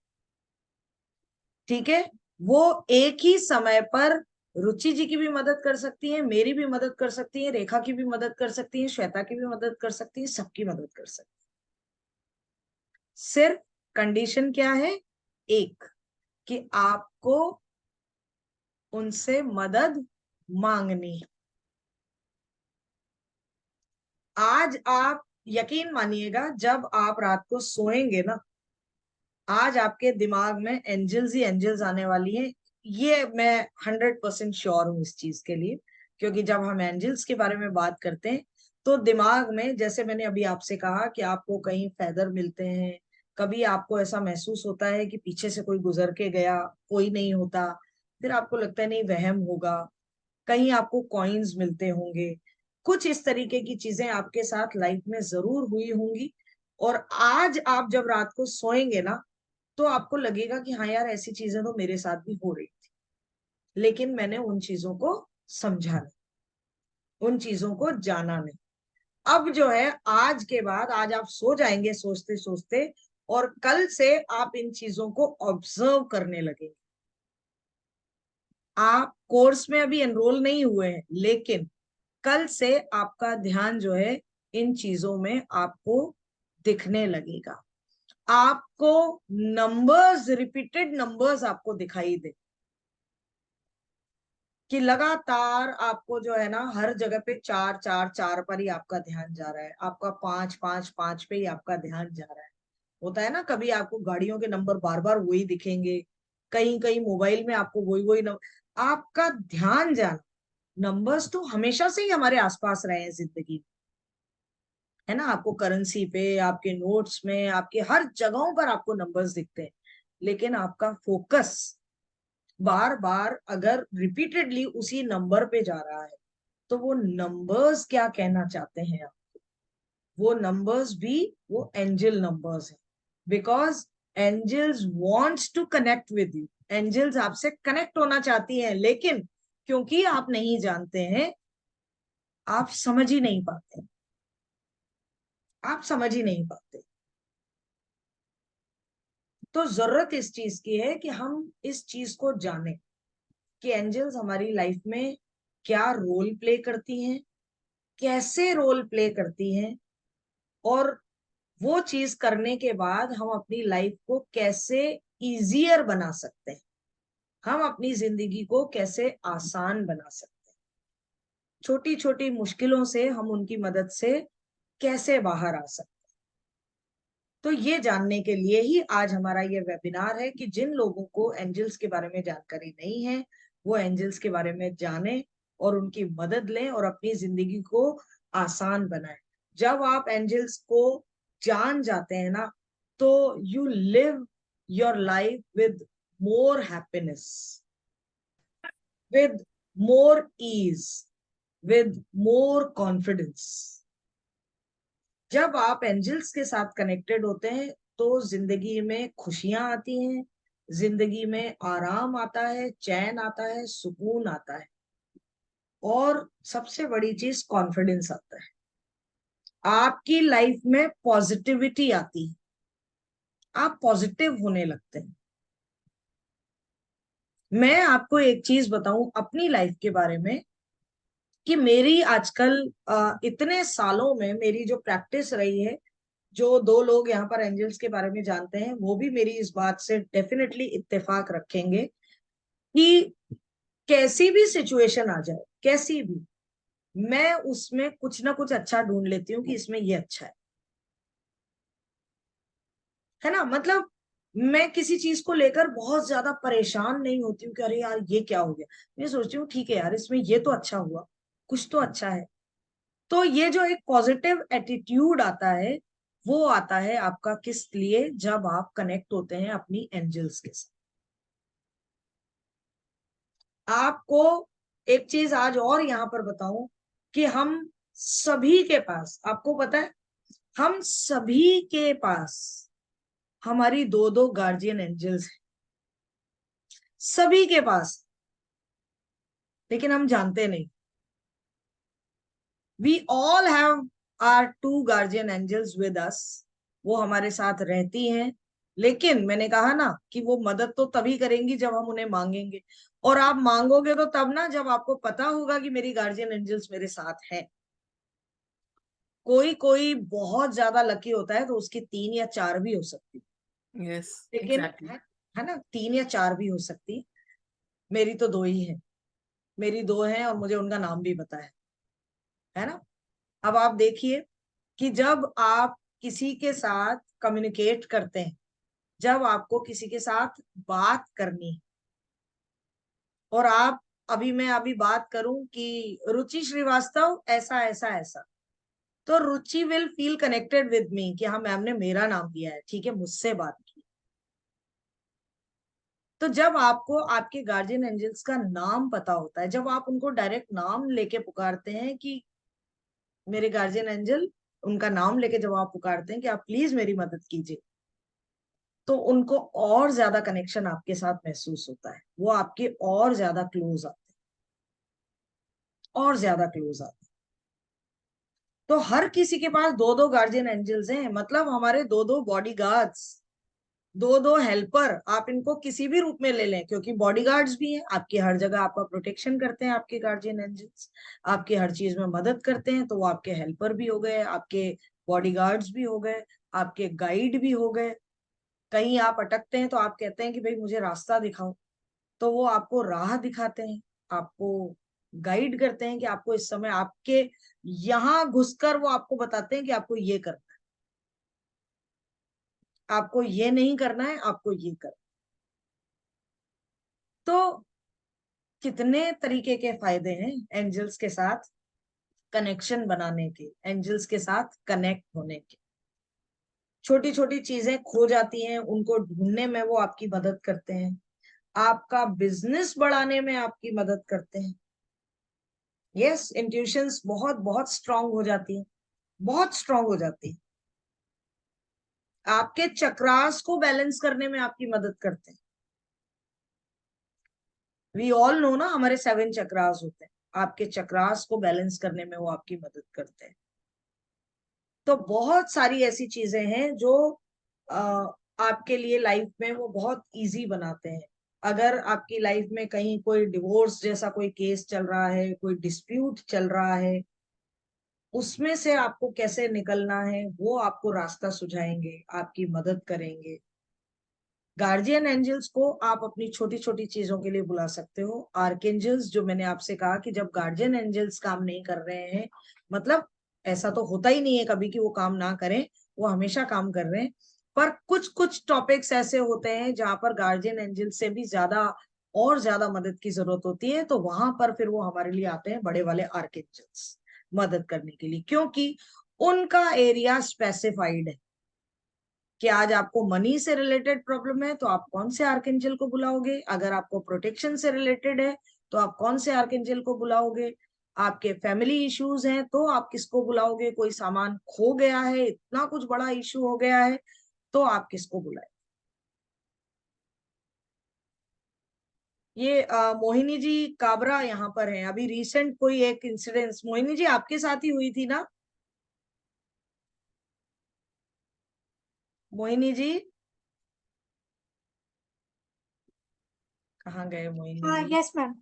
ठीक है, वो एक ही समय पर रुचि जी की भी मदद कर सकती है, मेरी भी मदद कर सकती है, रेखा की भी मदद कर सकती है, श्वेता की भी मदद कर सकती है, सबकी मदद कर सकती है। सिर्फ कंडीशन क्या है, एक, कि आपको उनसे मदद मांगनी है। आज आप यकीन मानिएगा, जब आप रात को सोएंगे ना, आज आपके दिमाग में एंजल्स ही एंजल्स आने वाली है। ये मैं 100% श्योर हूं इस चीज के लिए, क्योंकि जब हम एंजल्स के बारे में बात करते हैं तो दिमाग में, जैसे मैंने अभी आपसे कहा कि आपको कहीं फेदर मिलते हैं, कभी आपको ऐसा महसूस होता है कि पीछे से कोई गुजर के गया, कोई नहीं होता, फिर आपको लगता है नहीं वहम होगा, कहीं आपको कॉइन्स मिलते होंगे, कुछ इस तरीके की चीजें आपके साथ लाइफ में जरूर हुई होंगी। और आज आप जब रात को सोएंगे ना, तो आपको लगेगा कि हाँ यार, ऐसी चीजें तो मेरे साथ भी हो रही थी, लेकिन मैंने उन चीजों को समझा नहीं, उन चीजों को जाना नहीं। अब जो है, आज के बाद, आज आप सो जाएंगे सोचते सोचते, और कल से आप इन चीजों को ऑब्जर्व करने लगेंगे। आप कोर्स में अभी एनरोल नहीं हुए हैं, लेकिन कल से आपका ध्यान जो है इन चीजों में आपको दिखने लगेगा। आपको नंबर्स, रिपीटेड नंबर्स आपको दिखाई दे कि लगातार आपको जो है ना हर जगह पे 4 4 4 पर ही आपका ध्यान जा रहा है, आपका 5 5 5 पे ही आपका ध्यान जा रहा है। होता है ना, कभी आपको गाड़ियों के नंबर बार बार वही दिखेंगे, कहीं कहीं मोबाइल में आपको वही वही नंबर, आपका ध्यान जाना। नंबर्स तो हमेशा से ही हमारे आसपास रहे हैं जिंदगी में, है ना। आपको करेंसी पे, आपके नोट्स में, आपके हर जगहों पर आपको नंबर्स दिखते हैं, लेकिन आपका फोकस बार बार अगर रिपीटेडली उसी नंबर पे जा रहा है, तो वो नंबर्स क्या कहना चाहते हैं आप, वो नंबर्स भी वो एंजल नंबर्स हैं। Because angels wants to connect with you, angels आपसे कनेक्ट होना चाहती हैं, लेकिन क्योंकि आप नहीं जानते हैं, आप समझ ही नहीं पाते, आप समझ ही नहीं पाते। तो जरूरत इस चीज की है कि हम इस चीज को जानें कि एंजल्स हमारी लाइफ में क्या रोल प्ले करती हैं, कैसे रोल प्ले करती हैं, और वो चीज करने के बाद हम अपनी लाइफ को कैसे इजियर बना सकते हैं, हम अपनी जिंदगी को कैसे आसान बना सकते हैं, छोटी छोटी मुश्किलों से हम उनकी मदद से कैसे बाहर आ सकते हैं। तो ये जानने के लिए ही आज हमारा ये वेबिनार है कि जिन लोगों को एंजल्स के बारे में जानकारी नहीं है, वो एंजल्स के बारे में जाने और उनकी मदद लें और अपनी जिंदगी को आसान बनाएं। जब आप एंजल्स को जान जाते हैं ना, तो you live your life with more happiness, with more ease, with more confidence. जब आप एंजल्स के साथ कनेक्टेड होते हैं, तो जिंदगी में खुशियां आती हैं, जिंदगी में आराम आता है, चैन आता है, सुकून आता है, और सबसे बड़ी चीज कॉन्फिडेंस आता है। आपकी लाइफ में पॉजिटिविटी आती है, आप पॉजिटिव होने लगते हैं। मैं आपको एक चीज बताऊं अपनी लाइफ के बारे में कि मेरी आजकल इतने सालों में मेरी जो प्रैक्टिस रही है, जो 2 लोग यहाँ पर एंजल्स के बारे में जानते हैं वो भी मेरी इस बात से डेफिनेटली इत्तेफाक रखेंगे कि कैसी भी सिचुएशन आ जाए, कैसी भी, मैं उसमें कुछ ना कुछ अच्छा ढूंढ लेती हूँ कि इसमें ये अच्छा है ना। मतलब मैं किसी चीज को लेकर बहुत ज्यादा परेशान नहीं होती हूँ कि अरे यार ये क्या हो गया। मैं सोचती हूँ ठीक है यार, इसमें ये तो अच्छा हुआ, कुछ तो अच्छा है। तो ये जो एक पॉजिटिव एटीट्यूड आता है, वो आता है आपका किस लिए, जब आप कनेक्ट होते हैं अपनी एंजल्स के साथ। आपको एक चीज आज और यहाँ पर बताऊं कि हम सभी के पास, आपको पता है, हम सभी के पास हमारी 2 गार्जियन एंजल्स हैं, सभी के पास, लेकिन हम जानते नहीं। We all have are 2 guardian angels with us, वो हमारे साथ रहती हैं। लेकिन मैंने कहा ना कि वो मदद तो तभी करेंगी जब हम उन्हें मांगेंगे, और आप मांगोगे तो तब ना जब आपको पता होगा कि मेरी गार्जियन एंजल्स मेरे साथ है। कोई कोई बहुत ज्यादा लकी होता है तो उसकी 3 या 4 भी हो सकती, Yes, लेकिन exactly. है ना, 3 या 4 भी हो सकती। मेरी तो 2 ही है, मेरी 2 हैं और मुझे उनका नाम भी पता है ना। अब आप देखिए कि जब आप किसी के साथ कम्युनिकेट करते हैं, जब आपको किसी के साथ बात करनी है, और आप, अभी मैं अभी बात करूं कि रुचि श्रीवास्तव ऐसा ऐसा ऐसा, तो Ruchi will feel connected with me कि हाँ मैम ने मेरा नाम लिया है, ठीक है, मुझसे बात की। तो जब आपको आपके गार्जियन एंजल्स का नाम पता होता है, जब आप उनको डायरेक्ट नाम लेके पुकारते हैं कि मेरे गार्जियन एंजल, उनका नाम लेके जब आप पुकारते हैं कि आप प्लीज मेरी मदद कीजिए, तो उनको और ज्यादा कनेक्शन आपके साथ महसूस होता है, वो आपके और ज्यादा क्लोज आते हैं, और ज्यादा क्लोज आते हैं। तो हर किसी के पास 2 गार्जियन एंजल्स हैं, मतलब हमारे 2 बॉडी गार्ड्स, दो दो हेल्पर, आप इनको किसी भी रूप में ले लें, क्योंकि बॉडीगार्ड्स भी हैं आपकी, हर जगह आपका प्रोटेक्शन करते हैं आपके गार्जियन एंजल्स, आपकी हर चीज में मदद करते हैं, तो वो आपके हेल्पर भी हो गए, आपके बॉडीगार्ड्स भी हो गए, आपके गाइड भी हो गए। कहीं आप अटकते हैं तो आप कहते हैं कि भाई मुझे रास्ता दिखाओ, तो वो आपको राह दिखाते हैं, आपको गाइड करते हैं कि आपको इस समय आपके यहाँ घुसकर वो आपको बताते हैं कि आपको ये करना है, आपको ये नहीं करना है, आपको ये करना है। तो कितने तरीके के फायदे हैं एंजल्स के साथ कनेक्शन बनाने के, एंजल्स के साथ कनेक्ट होने के। छोटी छोटी चीजें खो जाती हैं, उनको ढूंढने में वो आपकी मदद करते हैं, आपका बिजनेस बढ़ाने में आपकी मदद करते हैं। यस, इंट्यूशंस बहुत बहुत स्ट्रांग हो जाती है, बहुत स्ट्रांग हो जाती है, आपके चक्रास को बैलेंस करने में आपकी मदद करते हैं। वी ऑल नो ना, हमारे 7 चक्रास होते हैं, आपके चक्रास को बैलेंस करने में वो आपकी मदद करते हैं। तो बहुत सारी ऐसी चीजें हैं जो आपके लिए लाइफ में वो बहुत इजी बनाते हैं। अगर आपकी लाइफ में कहीं कोई डिवोर्स जैसा कोई केस चल रहा है, कोई डिस्प्यूट चल रहा है, उसमें से आपको कैसे निकलना है वो आपको रास्ता सुझाएंगे, आपकी मदद करेंगे। गार्जियन एंजल्स को आप अपनी छोटी छोटी चीजों के लिए बुला सकते हो। आर्कएंजल्स, जो मैंने आपसे कहा कि जब गार्जियन एंजल्स काम नहीं कर रहे हैं, मतलब ऐसा तो होता ही नहीं है कभी कि वो काम ना करें, वो हमेशा काम कर रहे हैं, पर कुछ कुछ टॉपिक्स ऐसे होते हैं जहां पर गार्जियन एंजल से भी ज्यादा और ज्यादा मदद की जरूरत होती है, तो वहां पर फिर वो हमारे लिए आते हैं, बड़े वाले आर्कएंजल्स मदद करने के लिए, क्योंकि उनका एरिया स्पेसिफाइड है कि आज आपको मनी से रिलेटेड प्रॉब्लम है तो आप कौन से आर्कएंजल को बुलाओगे, अगर आपको प्रोटेक्शन से रिलेटेड है तो आप कौन से आर्कएंजल को बुलाओगे, आपके फैमिली इश्यूज हैं तो आप किसको बुलाओगे, कोई सामान खो गया है, इतना कुछ बड़ा इश्यू हो गया है तो आप किसको बुलाए। ये मोहिनी जी काबरा यहाँ पर हैं, अभी रिसेंट कोई एक इंसिडेंस मोहिनी जी आपके साथ ही हुई थी ना? मोहिनी जी कहाँ गए मोहिनी हाँ जी? Yes ma'am.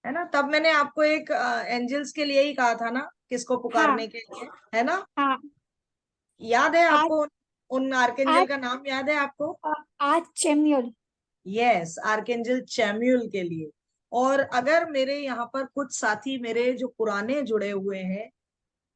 है ना, तब मैंने आपको एक एंजल्स के लिए ही कहा था ना, किसको हाँ पुकारने के लिए, है ना? हाँ। याद है आज आपको? उन आर्केंजल आज का नाम याद है आपको? आज चेम्यूल। यस, आर्केंजल चैम्यूल के लिए। और अगर मेरे यहाँ पर कुछ साथी मेरे जो पुराने जुड़े हुए हैं,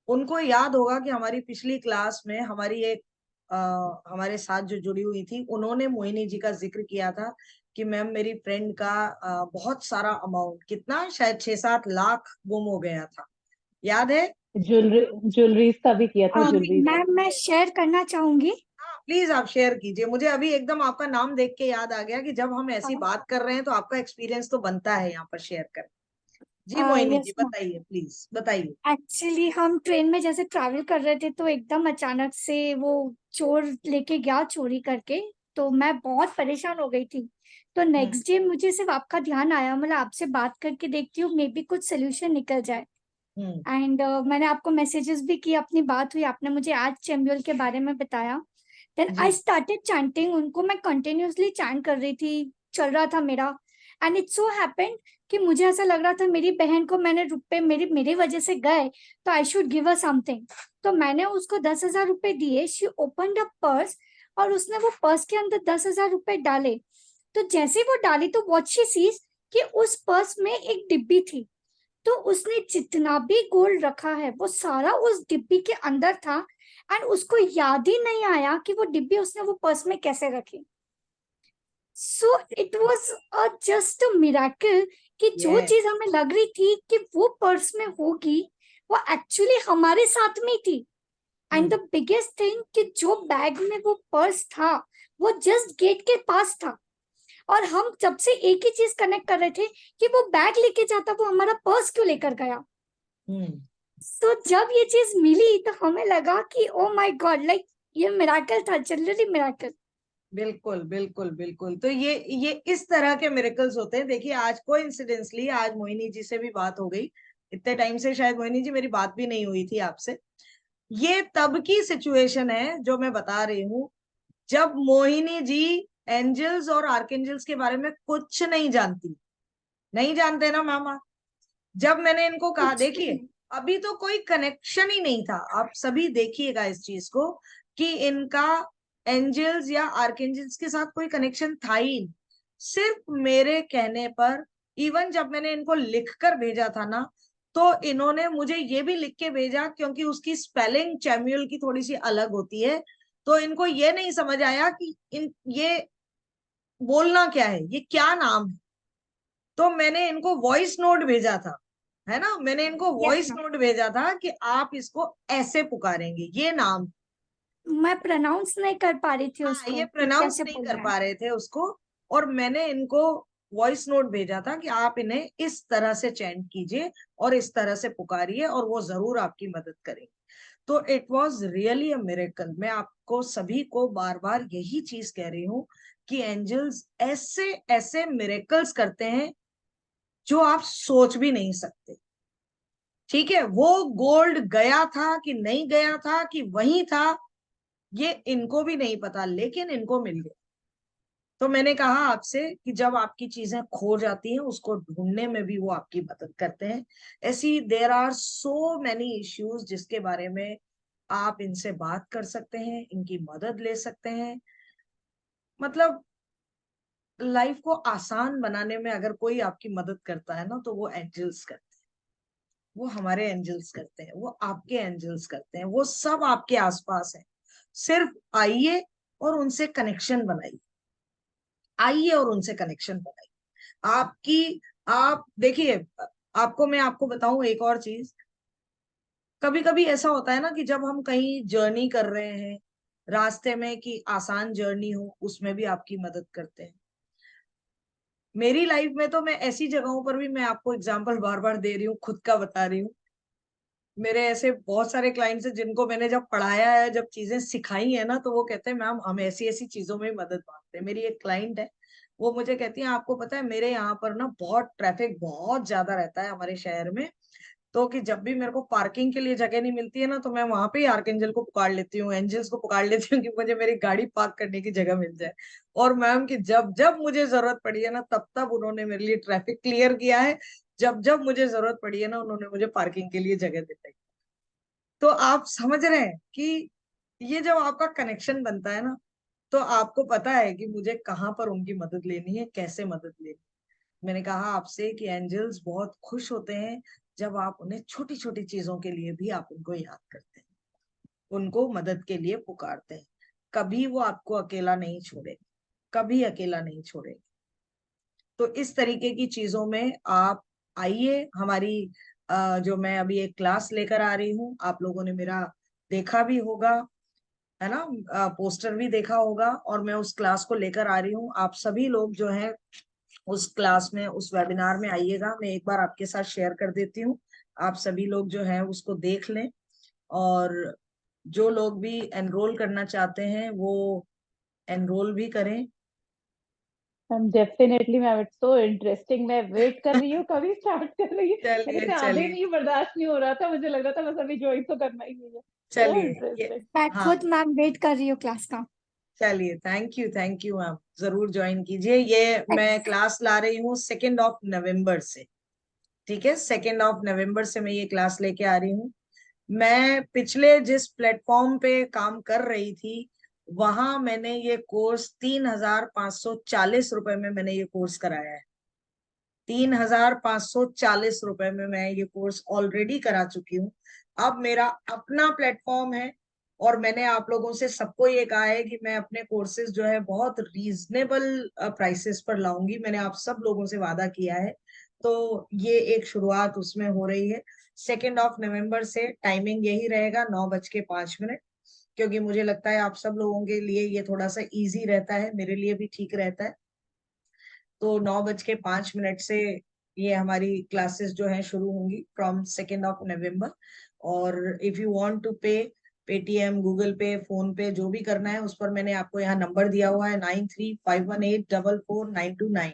उनको याद होगा कि हमारी पिछली क्लास में हमारी एक हमारे साथ जो जुड़ी हुई थी, उन्होंने मोहिनी जी का जिक्र किया था कि मैम मेरी फ्रेंड का बहुत सारा अमाउंट, कितना शायद 6-7 लाख गुम हो गया था, याद है? ज्वेलरीज का भी किया था, ज्वेलरीज। मैम मैं शेयर करना चाहूंगी। प्लीज आप शेयर कीजिए, मुझे अभी एकदम आपका नाम देख के याद आ गया कि जब हम ऐसी बात कर रहे हैं तो आपका एक्सपीरियंस तो बनता है यहाँ पर शेयर कर। जी मोहिनी जी यस मैम। बताइए, प्लीज बताइए। एक्चुअली हम ट्रेन में जैसे ट्रैवल कर रहे थे तो एकदम अचानक से वो चोर लेके गया चोरी करके, तो मैं बहुत परेशान हो गई थी। तो नेक्स्ट डे मुझे सिर्फ आपका ध्यान आया, मतलब आपसे बात करके देखती हूँ मे बी कुछ सोल्यूशन निकल जाए। हम्म एंड मैंने आपको मैसेजेस भी किए, अपनी बात हुई, आपने मुझे आज चेम्यूल के बारे में बताया। देन आई जी। स्टार्टेड चैंटिंग, उनको मैं कंटिन्यूअसली चैंट कर रही थी, चल रहा था मेरा। एंड इट सो हैपेंड कि मुझे ऐसा लग रहा था मेरी बहन को मैंने रुपए मेरी वजह से गए, तो I should give a something. तो मैंने उसको 10,000 रुपए दिए। शी ओपनड अ पर्स और उसने वो पर्स के अंदर 10,000 रुपए डाले। तो जैसे वो डाली तो व्हाट शी सीज कि उस पर्स में एक डिब्बी थी। तो उसने जितना भी गोल्ड रखा है वो सारा उस डिब्बी के अंदर था। एंड उसको याद ही नहीं आया कि वो डिब्बी उसने वो पर्स में कैसे रखी। So it was just a miracle कि जो यस। चीज हमें लग रही थी कि वो पर्स में होगी वो एक्चुअली हमारे साथ में थी। एंड द बिगेस्ट थिंग कि जो बैग में वो पर्स था वो जस्ट गेट के पास था। और हम जब से एक ही चीज कनेक्ट कर रहे थे कि वो बैग लेके जाता, वो हमारा पर्स क्यों लेकर गया। हम्म तो जब ये चीज मिली तो हमें लगा कि ओ माय गॉड, लाइक ये मिराकल था, जनरली मिराकल। बिल्कुल बिल्कुल बिल्कुल, तो ये इस तरह के मिरेकल्स होते हैं। देखिए आज कोइंसिडेंसली आज मोहिनी जी से भी बात हो गई, इतने टाइम से शायद मोहिनी जी मेरी बात भी नहीं हुई थी आपसे। ये तब की सिचुएशन है जो मैं बता रही हूँ जब मोहिनी जी एंजल्स और आर्केंजल्स के बारे में कुछ नहीं जानती, नहीं जानते ना मामा। जब मैंने इनको कहा, कुछ भी देखिए नहीं। अभी तो कोई कनेक्शन ही नहीं था, आप सभी देखिएगा इस चीज को कि इनका एंजल्स या आर्केंजल्स के साथ कोई कनेक्शन था ही नहीं। सिर्फ मेरे कहने पर, इवन जब मैंने इनको लिखकर भेजा था ना, तो इन्होंने मुझे ये भी लिख के भेजा, क्योंकि उसकी स्पेलिंग चैम्यूल की थोड़ी सी अलग होती है, तो इनको ये नहीं समझ आया कि ये बोलना क्या है, ये क्या नाम है। तो मैंने इनको वॉइस नोट भेजा था, है ना, मैंने इनको यस वॉइस मैम, नोट भेजा था कि आप इसको ऐसे पुकारेंगे, ये नाम। मैं प्रोनाउंस नहीं कर पा रही थी हाँ, उसको ये कि प्रोनाउंस कैसे नहीं कर बोलना है। पा रहे थे उसको, और मैंने इनको वॉइस नोट भेजा था कि आप इन्हें इस तरह से चैंट कीजिए और इस तरह से पुकारिए और वो जरूर आपकी मदद करेंगे। तो it was really a miracle. मैं आपको सभी को बार बार यही चीज कह रही हूँ कि एंजल्स ऐसे ऐसे मिरेकल्स करते हैं जो आप सोच भी नहीं सकते। ठीक है, वो गोल्ड गया था कि नहीं गया था कि वही था, ये इनको भी नहीं पता, लेकिन इनको मिल गया। तो मैंने कहा आपसे कि जब आपकी चीजें खो जाती हैं, उसको ढूंढने में भी वो आपकी मदद करते हैं। ऐसी there are so many issues जिसके बारे में आप इनसे बात कर सकते हैं, इनकी मदद ले सकते हैं। मतलब लाइफ को आसान बनाने में अगर कोई आपकी मदद करता है ना, तो वो एंजल्स करते हैं, वो हमारे एंजल्स करते हैं, वो आपके एंजल्स करते हैं, वो सब आपके आसपास है। सिर्फ आइए और उनसे कनेक्शन बनाइए, आइए और उनसे कनेक्शन बनाइए। आप देखिए, आपको बताऊं एक और चीज। कभी कभी ऐसा होता है ना कि जब हम कहीं जर्नी कर रहे हैं, रास्ते में कि आसान जर्नी हो, उसमें भी आपकी मदद करते हैं। मेरी लाइफ में तो मैं ऐसी जगहों पर भी, मैं आपको एग्जांपल बार बार दे रही हूँ, खुद का बता रही हूँ। मेरे ऐसे बहुत सारे क्लाइंट्स हैं जिनको मैंने जब पढ़ाया है, जब चीजें सिखाई है ना, तो वो कहते हैं मैम हम ऐसी ऐसी चीजों में मदद मांगते हैं। मेरी एक क्लाइंट है, वो मुझे कहती है आपको पता है मेरे यहाँ पर ना बहुत ट्रैफिक बहुत ज्यादा रहता है हमारे शहर में, तो कि जब भी मेरे को पार्किंग के लिए जगह नहीं मिलती है ना, तो मैं वहां पे ही आर्कएंजल को पुकार लेती हूँ, एंजल्स को पुकार लेती हूँ कि मुझे मेरी गाड़ी पार्क करने की जगह मिल जाए। और मैम कि जब जब मुझे जरूरत पड़ी है ना, तब तब उन्होंने मेरे लिए ट्रैफिक क्लियर किया है। जब जब मुझे जरूरत पड़ी है ना, उन्होंने मुझे पार्किंग के लिए जगह दिलाई। तो आप समझ रहे हैं कि ये जब आपका कनेक्शन बनता है ना, तो आपको पता है कि मुझे कहाँ पर उनकी मदद लेनी है, कैसे मदद लेनी है। मैंने कहा आपसे कि एंजल्स बहुत खुश होते हैं जब आप उन्हें छोटी छोटी चीजों के लिए भी आप उनको याद करते हैं, उनको मदद के लिए पुकारते हैं। कभी वो आपको अकेला नहीं छोड़ेंगे, कभी अकेला नहीं छोड़ेंगे। तो इस तरीके की चीजों में आप आइए। हमारी जो मैं अभी एक क्लास लेकर आ रही हूँ, आप लोगों ने मेरा देखा भी होगा, है ना, पोस्टर भी देखा होगा, और मैं उस क्लास को लेकर आ रही हूँ। आप सभी लोग जो है उस क्लास में, उस वेबिनार में आइएगा। मैं एक बार आपके साथ शेयर कर देती हूँ, आप सभी लोग जो है उसको देख लें। और जो लोग भी एनरोल करना चाहते हैं वो एनरोल भी करें। Definitely ma'am, it's so interesting. मैं वेट कर रही हूँ कभी स्टार्ट कर रही है। मेरे चलिए से आधे चलिए नहीं बर्दाश्त नहीं हो रहा था, मुझे लग रहा था बस अभी ज्वाइन तो करना ही नहीं है। सो चलिए ये, इंटरेस्टिंग। मैं हाँ खुद मैम वेट कर रही हूँ क्लास का। चलिए, थैंक यू मैम, जरूर ज्वाइन कीजिए। ये मैं क्लास ला रही हूँ 2 नवंबर से। ठीक है, 2 नवंबर से मैं ये क्लास लेके आ रही हूँ। मैं पिछले जिस प्लेटफॉर्म पे काम कर रही थी, वहां मैंने ये कोर्स 3,540 रुपए में मैंने ये कोर्स कराया है। 3,540 रुपए में मैं ये कोर्स ऑलरेडी करा चुकी हूँ। अब मेरा अपना प्लेटफॉर्म है, और मैंने आप लोगों से सबको ये कहा है कि मैं अपने कोर्सेज जो है बहुत रीजनेबल प्राइसेस पर लाऊंगी। मैंने आप सब लोगों से वादा किया है, तो ये एक शुरुआत उसमें हो रही है। 2 नवंबर से टाइमिंग यही रहेगा, 9:05, क्योंकि मुझे लगता है आप सब लोगों के लिए ये थोड़ा सा इजी रहता है, मेरे लिए भी ठीक रहता है। तो 9:05 से ये हमारी क्लासेस जो है शुरू होंगी फ्रॉम 2 नवंबर। और इफ यू वांट टू पे, पेटीएम, गूगल पे, फोन पे, जो भी करना है उस पर मैंने आपको यहाँ नंबर दिया हुआ है 9351844929।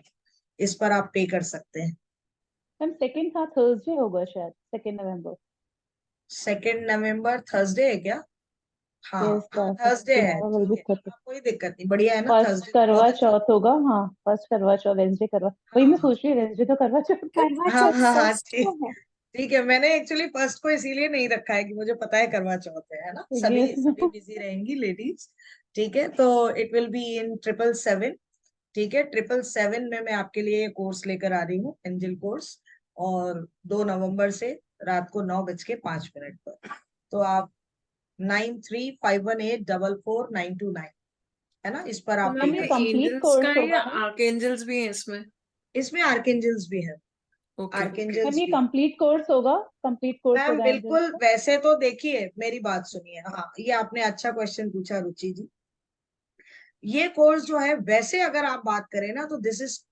इस पर आप पे कर सकते हैं। मैम सेकंड था थर्सडे होगा शायद, 2 नवंबर। 2 नवंबर थर्सडे है क्या? हाँ Yes, हाँ थर्सडे है, tomorrow will ठीक be है, 30. हाँ, कोई दिक्कत नहीं, बढ़िया है ना, फर्स्ट थर्सडे करवा बहुत अच्छा। चौथ होगा, हाँ फर्स्ट करवा चौथ, वेंसडे करवा, वही मैं हाँ सोच रही हूँ, वेंसडे तो करवा चौथ है। करवा हाँ चौथ हाँ हाँ फर्स्ट ठीक, को है। ठीक है, मैंने एक्चुअली फर्स्ट को इसीलिए नहीं रखा है कि मुझे पता है करवा चौथ है ना, सभी Yes, सभी बिजी रहेंगी लेडीज। ठीक है, तो इट विल बी इन 777। ठीक है, 777 में मैं आपके लिए कोर्स लेकर आ रही हूँ, एंजल कोर्स, और 2 नवंबर से रात को 9:05 पर। तो आप 9351844929 है ना, इस पर तो आप पे मैम मैम ये ये कर। कंप्लीट एंजल्स का कोर्स है या होगा ना? आर्कएंजल्स भी हैं इसमें? इसमें आर्कएंजल्स भी है, ओके। मैम आर्कएंजल्स ये भी। कंप्लीट कोर्स होगा, कंप्लीट कोर्स मैम होगा एंजल बिल्कुल, का? वैसे तो देखिए मेरी बात सुनिए, हाँ ये आपने अच्छा क्वेश्चन पूछा रुचि जी। ये कोर्स जो है, वैसे अगर आप बात करें ना, तो this is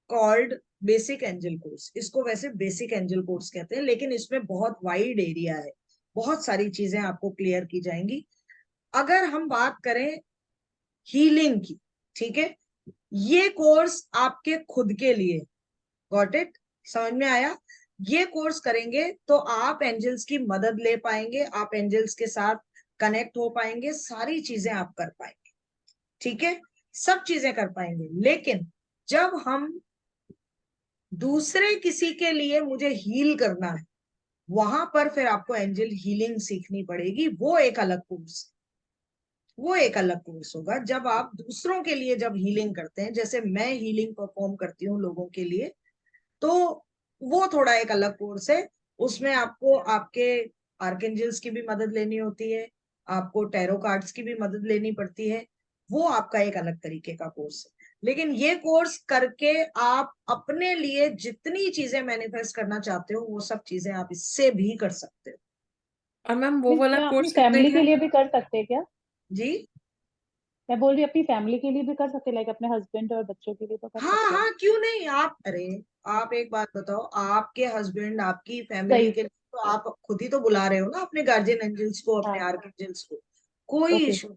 called basic angel course, इसको वैसे बेसिक एंजल कोर्स कहते हैं, लेकिन इसमें बहुत वाइड एरिया है, बहुत सारी चीजें आपको क्लियर की जाएंगी। अगर हम बात करें हीलिंग की, ठीक है, ये कोर्स आपके खुद के लिए, गॉट इट, समझ में आया? ये कोर्स करेंगे तो आप एंजल्स की मदद ले पाएंगे, आप एंजल्स के साथ कनेक्ट हो पाएंगे, सारी चीजें आप कर पाएंगे, ठीक है, सब चीजें कर पाएंगे। लेकिन जब हम दूसरे किसी के लिए मुझे हील करना है, वहां पर फिर आपको एंजल हीलिंग सीखनी पड़ेगी, वो एक अलग कोर्स, वो एक अलग कोर्स होगा। जब आप दूसरों के लिए जब हीलिंग करते हैं, जैसे मैं हीलिंग परफॉर्म करती हूँ लोगों के लिए, तो वो थोड़ा एक अलग कोर्स है। उसमें आपको आपके आर्कएंजल्स की भी मदद लेनी होती है, आपको टैरो कार्ड्स की भी मदद लेनी पड़ती है, वो आपका एक अलग तरीके का कोर्स है। लेकिन ये कोर्स करके आप अपने लिए जितनी चीजें मैनिफेस्ट करना चाहते हो, वो सब चीजें आप इससे भी कर सकते हो। और मैम वो मीन्स वाला मैं अपनी कोर्स कितने फैमिली का के है? लिए भी कर सकते हैं क्या? जी मैं बोल रही हूँ अपनी फैमिली के लिए भी कर सकते हैं, लाइक अपने हस्बैंड और बच्चों के लिए तो कर हाँ सकते हैं हाँ, ना? क्यों नहीं, आप अरे, आप एक बात बताओ, आपके हस्बैंड आपकी फैमिली सही। के लिए तो आप खुद ही तो बुला रहे हो ना अपने गार्जियन एंजल्स को, अपने हाँ। आर्कएंजल्स को, कोई okay. Issue,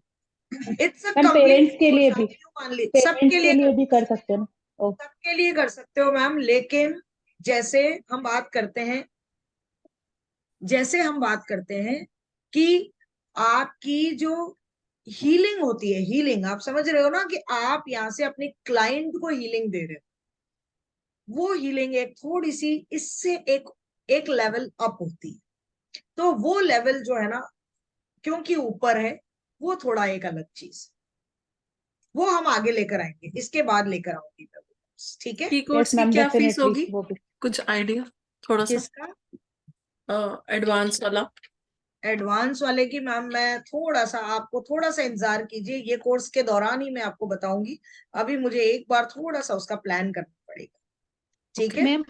it's a ma'am complete parents के कोर्स, लिए आप भी, यूं मान ली सबके पेरेंट्स के लिए कर, लिए भी कर सकते हैं ना? ओ, सबके लिए कर सकते हो मैम। लेकिन जैसे हम बात करते हैं, जैसे हम बात करते हैं कि आपकी जो हीलिंग होती है, हीलिंग आप समझ रहे हो ना, कि आप यहाँ से अपने क्लाइंट को हीलिंग दे रहे हो, वो हीलिंग एक थोड़ी सी इससे एक एक लेवल अप होती है। तो वो लेवल जो है ना, क्योंकि ऊपर है, वो थोड़ा एक अलग चीज, वो हम आगे लेकर आएंगे, इसके बाद लेकर आऊंगी मैं वो course, ठीक है? की यस कोर्स की मैम क्या फीस डेफिनेटली होगी? वो भी। कुछ आइडिया थोड़ा सा, किसका? एडवांस वाला? एडवांस वाले की मैम मैं थोड़ा सा, आपको थोड़ा सा इंतजार कीजिए, ये कोर्स के दौरान ही मैं आपको बताऊंगी। अभी मुझे एक बार थोड़ा सा उसका प्लान करना पड़ेगा, ठीक ओके। है? मैम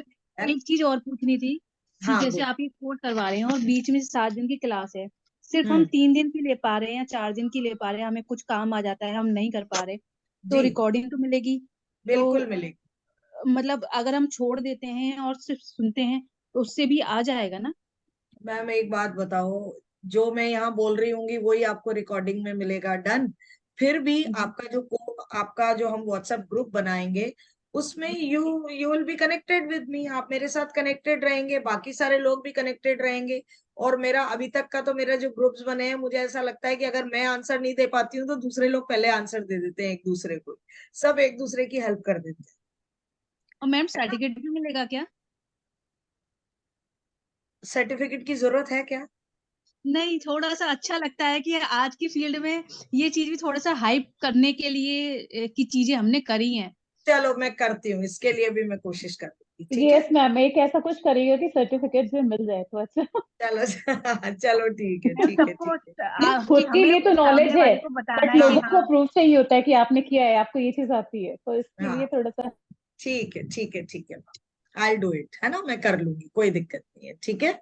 एक चीज और पूछनी थी कि हाँ जैसे बोल। आप ये कोर्स करवा रहे हैं और बीच में 7 दिन की क्लास है, सिर्फ हम हम्म, 3 दिन की ले पा रहे हैं या 4 दिन की ले पा रहे हैं, हमें कुछ काम आ जाता है हम नहीं कर पा रहे, तो जी रिकॉर्डिंग तो मिलेगी? तो बिल्कुल मिलेगी। मतलब अगर हम छोड़ देते हैं और सिर्फ सुनते हैं तो उससे भी आ जाएगा ना? मैम एक बात बताओ, जो मैं यहाँ बोल रही हूँ वही आपको रिकॉर्डिंग में मिलेगा, डन। फिर भी जी। आपका जो हम व्हाट्सएप ग्रुप बनाएंगे, उसमें you will be connected with मी, आप मेरे साथ कनेक्टेड रहेंगे, बाकी सारे लोग भी कनेक्टेड रहेंगे। और मेरा अभी तक का तो मेरा जो ग्रुप्स बने हैं, मुझे ऐसा लगता है कि अगर मैं आंसर नहीं दे पाती हूँ तो दूसरे लोग पहले आंसर दे देते हैं एक दूसरे को, सब एक दूसरे की हेल्प कर देते हैं, और मैम है ना? सर्टिफिकेट भी मिलेगा क्या? सर्टिफिकेट की जरूरत है क्या? नहीं, थोड़ा सा अच्छा लगता है कि आज की फील्ड में ये चीज भी थोड़ा सा हाइप करने के लिए की चीजें हमने करी हैं। चलो मैं करती हूँ, इसके लिए भी मैं कोशिश करूंगी, ठीक है? यस मैम एक ऐसा कुछ करिएगा कि सर्टिफिकेट भी मिल जाए तो अच्छा। चलो चलो ठीक है, मैम ठीक है, सबको ठीक है। मीन्स कि खुद के हमें लिए तो नॉलेज सामने है, वाले को बट बताना है कि लोगों को हाँ। प्रूफ चाहिए होता है कि आपने किया है, आपको ये चीज आती है, तो इसके लिए हाँ थोड़ा सा। ठीक है, ठीक है, ठीक है, आई डू इट, है ना, मैं कर लूंगी, कोई दिक्कत नहीं है, ठीक है?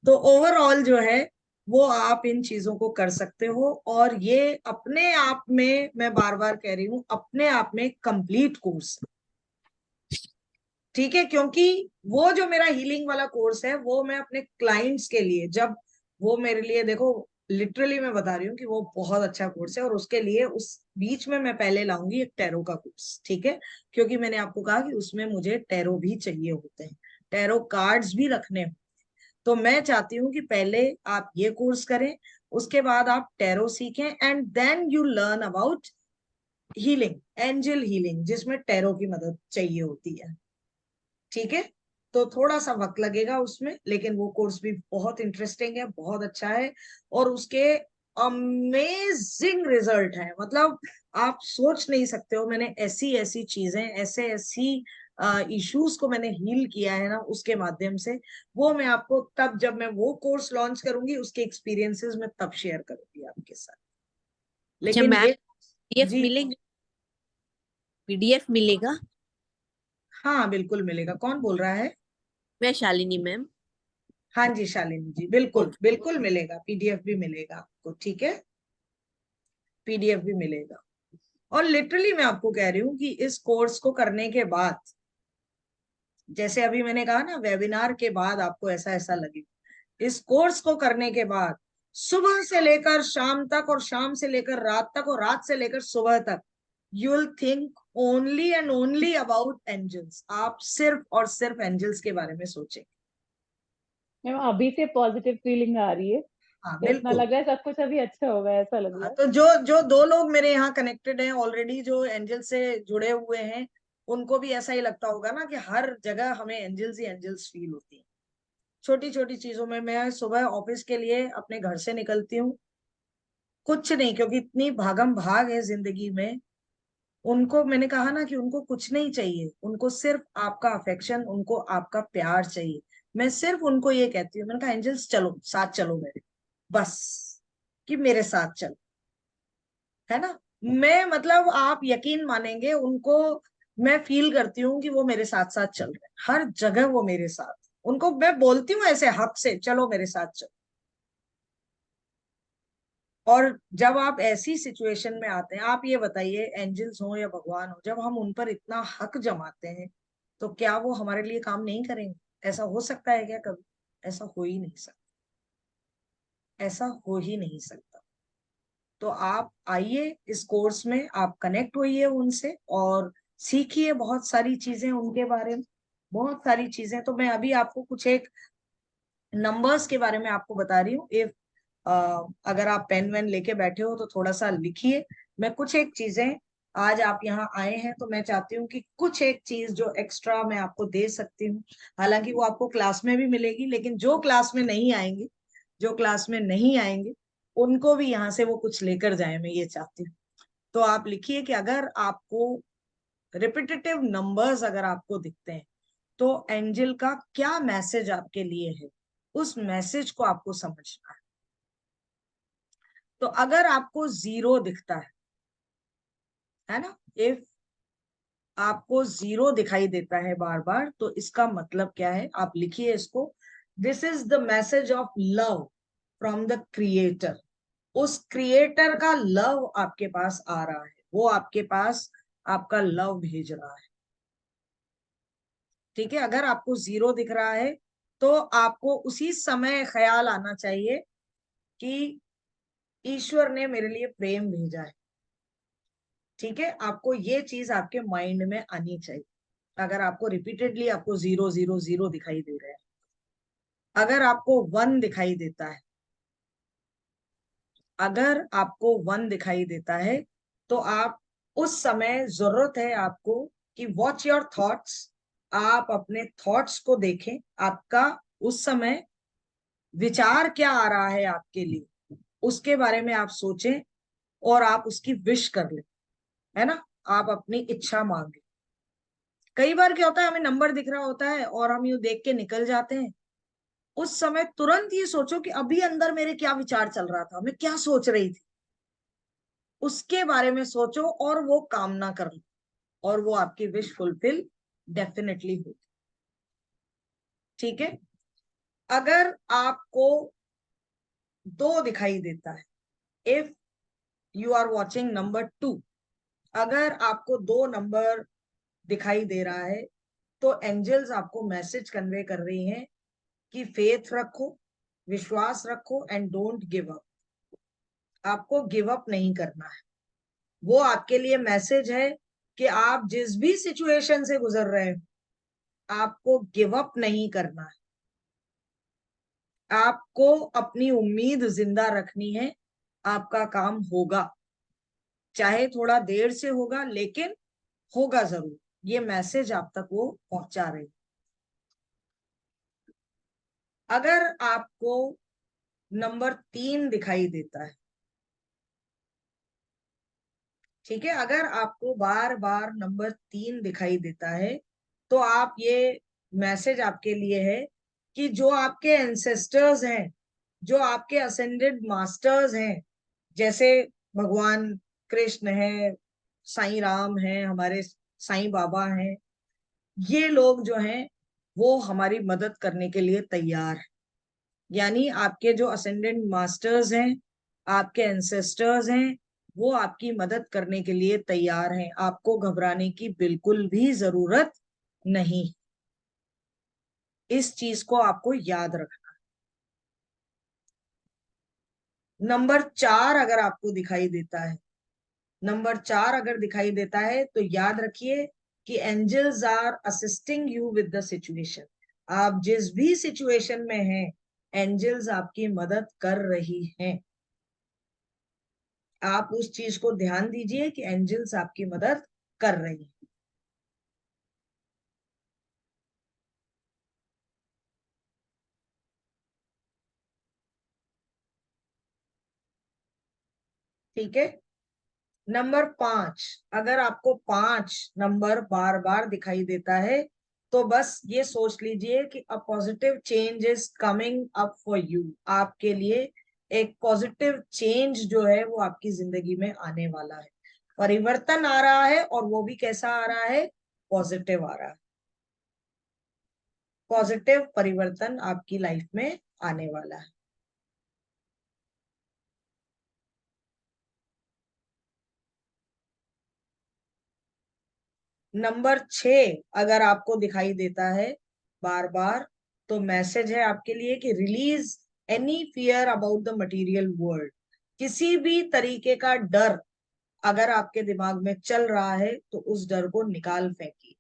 तो ओवरऑल जो है, वो आप इन चीजों को कर सकते हो, और ये अपने आप में, मैं बार बार कह रही हूँ, अपने आप में कंप्लीट कोर्स, ठीक है? क्योंकि वो जो मेरा हीलिंग वाला कोर्स है, वो मैं अपने क्लाइंट्स के लिए, जब वो मेरे लिए, देखो लिटरली मैं बता रही हूँ कि वो बहुत अच्छा कोर्स है, और उसके लिए उस बीच में मैं पहले लाऊंगी एक टैरो का कोर्स, ठीक है? क्योंकि मैंने आपको कहा कि उसमें मुझे टैरो भी चाहिए होते हैं, टैरो कार्ड्स भी रखने होते हैं। तो मैं चाहती हूँ कि पहले आप ये कोर्स करें, उसके बाद आप टैरो सीखें and then you learn about healing, angel healing, जिसमें टैरो की मदद चाहिए होती है। ठीक है, तो थोड़ा सा वक्त लगेगा उसमें, लेकिन वो कोर्स भी बहुत इंटरेस्टिंग है, बहुत अच्छा है, और उसके अमेजिंग रिजल्ट है। मतलब आप सोच नहीं सकते हो, मैंने ऐसी ऐसी चीजें, ऐसे ऐसी इश्यूज को मैंने हील किया है ना उसके माध्यम से। वो मैं आपको तब, जब मैं वो कोर्स लॉन्च करूंगी, उसके एक्सपीरियंसेस मैं तब शेयर करूंगी आपके साथ। लेकिन मैम, ये पीडीएफ जी मिलेगा? पीडीएफ मिलेगा? हाँ बिल्कुल मिलेगा। कौन बोल रहा है? मैं शालिनी मैम। हाँ जी शालिनी जी, बिल्कुल ओके। बिल्कुल मिलेगा, पीडीएफ भी मिलेगा आपको। ठीक है, पीडीएफ भी मिलेगा। और लिटरली मैं आपको कह रही हूँ कि इस कोर्स को करने के बाद, जैसे अभी मैंने कहा ना, वेबिनार के बाद आपको ऐसा ऐसा लगे, इस कोर्स को करने के बाद सुबह से लेकर शाम तक, और शाम से लेकर रात तक, और रात से लेकर सुबह तक, you will think only and only about angels. आप सिर्फ और सिर्फ एंजल्स के बारे में सोचेंगे। मैम अभी से पॉजिटिव फीलिंग आ रही है, हाँ इतना बिल्कुल। लग रहा है सब कुछ अभी अच्छा होगा, ऐसा लग रहा हाँ, है। तो जो जो दो लोग मेरे यहाँ कनेक्टेड हैं ऑलरेडी, जो एंजल से जुड़े हुए हैं, उनको भी ऐसा ही लगता होगा ना कि हर जगह हमें एंजल्स ही एंजल्स फील होती है। छोटी छोटी चीजों में, मैं सुबह ऑफिस के लिए अपने घर से निकलती हूँ, कुछ नहीं, क्योंकि इतनी भागम भाग है जिंदगी में। उनको मैंने कहा ना कि उनको कुछ नहीं चाहिए, उनको सिर्फ आपका अफेक्शन, उनको आपका प्यार चाहिए। मैं सिर्फ उनको ये कहती हूँ, मैंने कहा एंजल्स चलो साथ चलो मेरे, बस कि मेरे साथ चलो, है ना। मैं मतलब आप यकीन मानेंगे, उनको मैं फील करती हूँ कि वो मेरे साथ साथ चल रहे हैं, हर जगह वो मेरे साथ। उनको मैं बोलती हूँ ऐसे हक से, चलो मेरे साथ चलो। और जब आप ऐसी सिचुएशन में आते हैं, आप ये बताइए, एंजल्स हो या भगवान हो, जब हम उन पर इतना हक जमाते हैं, तो क्या वो हमारे लिए काम नहीं करेंगे? ऐसा हो सकता है क्या कभी? ऐसा हो ही नहीं सकता, ऐसा हो ही नहीं सकता। तो आप आइए इस कोर्स में, आप कनेक्ट होइए उनसे और सीखिए बहुत सारी चीजें उनके बारे में, बहुत सारी चीजें। तो मैं अभी आपको कुछ एक नंबर्स के बारे में आपको बता रही हूँ। इफ अगर आप पेन वेन लेके बैठे हो तो थोड़ा सा लिखिए। मैं कुछ एक चीजें, आज आप यहाँ आए हैं तो मैं चाहती हूँ कि कुछ एक चीज जो एक्स्ट्रा मैं आपको दे सकती हूँ, हालांकि वो आपको क्लास में भी मिलेगी, लेकिन जो क्लास में नहीं आएंगे, जो क्लास में नहीं आएंगे, उनको भी यहाँ से वो कुछ लेकर जाए, मैं ये चाहती हूँ। तो आप लिखिए कि अगर आपको रिपीटेटिव नंबर्स अगर आपको दिखते हैं, तो एंजल का क्या मैसेज आपके लिए है, उस मैसेज को आपको समझना है। तो अगर आपको 0 दिखता है ना, इफ आपको 0 दिखाई देता है बार बार, तो इसका मतलब क्या है, आप लिखिए इसको। This is the message of love from the creator. उस क्रिएटर का लव आपके पास आ रहा है, वो आपके पास आपका लव भेज रहा है। ठीक है, अगर आपको 0 दिख रहा है, तो आपको उसी समय ख्याल आना चाहिए कि ईश्वर ने मेरे लिए प्रेम भेजा है। ठीक है, आपको ये चीज आपके माइंड में आनी चाहिए। अगर आपको रिपीटेडली आपको 0 0 0 दिखाई दे रहा है, अगर आपको 1 दिखाई देता है, अगर आपको 1 दिखाई देता है, तो आप उस समय, जरूरत है आपको कि वॉच योर थॉट्स। आप अपने थॉट्स को देखें, आपका उस समय विचार क्या आ रहा है आपके लिए, उसके बारे में आप सोचें और आप उसकी विश कर लें, है ना। आप अपनी इच्छा मांगे। कई बार क्या होता है, हमें नंबर दिख रहा होता है और हम यूं देख के निकल जाते हैं। उस समय तुरंत ये सोचो कि अभी अंदर मेरे क्या विचार चल रहा था, मैं क्या सोच रही थी, उसके बारे में सोचो और वो कामना कर लो, और वो आपकी विश फुलफिल डेफिनेटली होगी। ठीक है, अगर आपको 2 दिखाई देता है, if you are watching number 2, अगर आपको 2 नंबर दिखाई दे रहा है, तो एंजल्स आपको मैसेज कन्वे कर रही हैं कि फेथ रखो, विश्वास रखो, एंड डोंट गिव अप। आपको गिव अप नहीं करना है। वो आपके लिए मैसेज है कि आप जिस भी सिचुएशन से गुजर रहे हो, आपको गिव अप नहीं करना है। आपको अपनी उम्मीद जिंदा रखनी है, आपका काम होगा, चाहे थोड़ा देर से होगा लेकिन होगा जरूर। ये मैसेज आप तक वो पहुंचा रहे। अगर आपको नंबर 3 दिखाई देता है, ठीक है, अगर आपको बार बार नंबर 3 दिखाई देता है, तो आप ये मैसेज आपके लिए है कि जो आपके एंसेस्टर्स हैं, जो आपके असेंडेड मास्टर्स हैं, जैसे भगवान कृष्ण है, साईं राम है, हमारे साईं बाबा हैं, ये लोग जो हैं वो हमारी मदद करने के लिए तैयार है। यानी आपके जो असेंडेंट मास्टर्स हैं, आपके एंसेस्टर्स हैं, वो आपकी मदद करने के लिए तैयार हैं। आपको घबराने की बिल्कुल भी जरूरत नहीं। इस चीज को आपको याद रखना। नंबर 4 अगर आपको दिखाई देता है, नंबर 4 अगर दिखाई देता है, तो याद रखिए कि angels are assisting you with the situation. आप जिस भी सिचुएशन में हैं, एंजल्स आपकी मदद कर रही हैं। आप उस चीज को ध्यान दीजिए कि एंजल्स आपकी मदद कर रही हैं। ठीक है। नंबर 5, अगर आपको 5 नंबर बार बार दिखाई देता है, तो बस ये सोच लीजिए कि a positive change is coming up for you. आपके लिए एक पॉजिटिव चेंज जो है वो आपकी जिंदगी में आने वाला है। परिवर्तन आ रहा है, और वो भी कैसा आ रहा है? पॉजिटिव आ रहा है। पॉजिटिव परिवर्तन आपकी लाइफ में आने वाला है। नंबर 6 अगर आपको दिखाई देता है बार बार, तो मैसेज है आपके लिए कि release any fear about the material world. किसी भी तरीके का डर अगर आपके दिमाग में चल रहा है, तो उस डर को निकाल फेंकिए,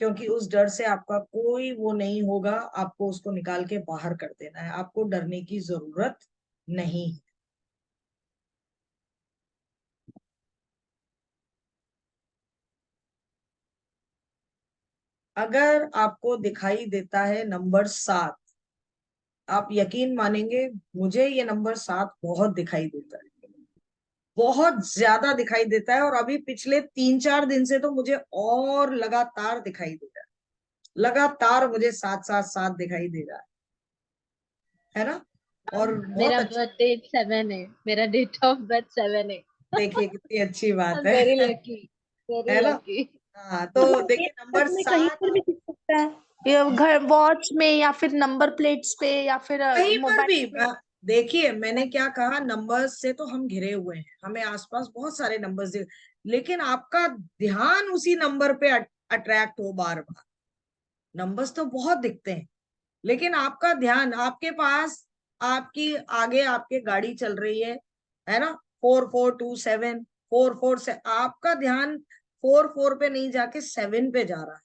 क्योंकि उस डर से आपका कोई वो नहीं होगा। आपको उसको निकाल के बाहर कर देना है। आपको डरने की जरूरत नहीं है। अगर आपको दिखाई देता है नंबर 7, आप यकीन मानेंगे, मुझे ये नंबर 7 बहुत दिखाई देता है, बहुत ज्यादा दिखाई देता है। और अभी पिछले 3-4 दिन से तो मुझे और लगातार दिखाई दे रहा है। लगातार मुझे 7-7-7 दिखाई दे रहा है ना। और बहुत मेरा अच्छा। बर्थडे 7 है, मेरा डेट ऑफ बर्थ 7 है। देखिए कितनी अच्छी बात वेरी है लकी, वेरी है ना। लकी। हाँ, तो देखिए नंबर में कहीं 7 पर भी दिख सकता है, या घर वॉच में या फिर नंबर प्लेट्स पे या फिर कहीं पर भी। मोबाइल पे। देखिए मैंने क्या कहा, नंबर्स से तो हम घिरे हुए हैं, हमें आसपास बहुत सारे नंबर्स, लेकिन आपका ध्यान उसी नंबर पे अट्रैक्ट हो बार बार। नंबर्स तो बहुत दिखते हैं, लेकिन आपका ध्यान, आपके पास, आपकी आगे आपके गाड़ी चल रही है ना, 4427 44 से आपका ध्यान 44 पे नहीं जाके 7 पे जा रहा है।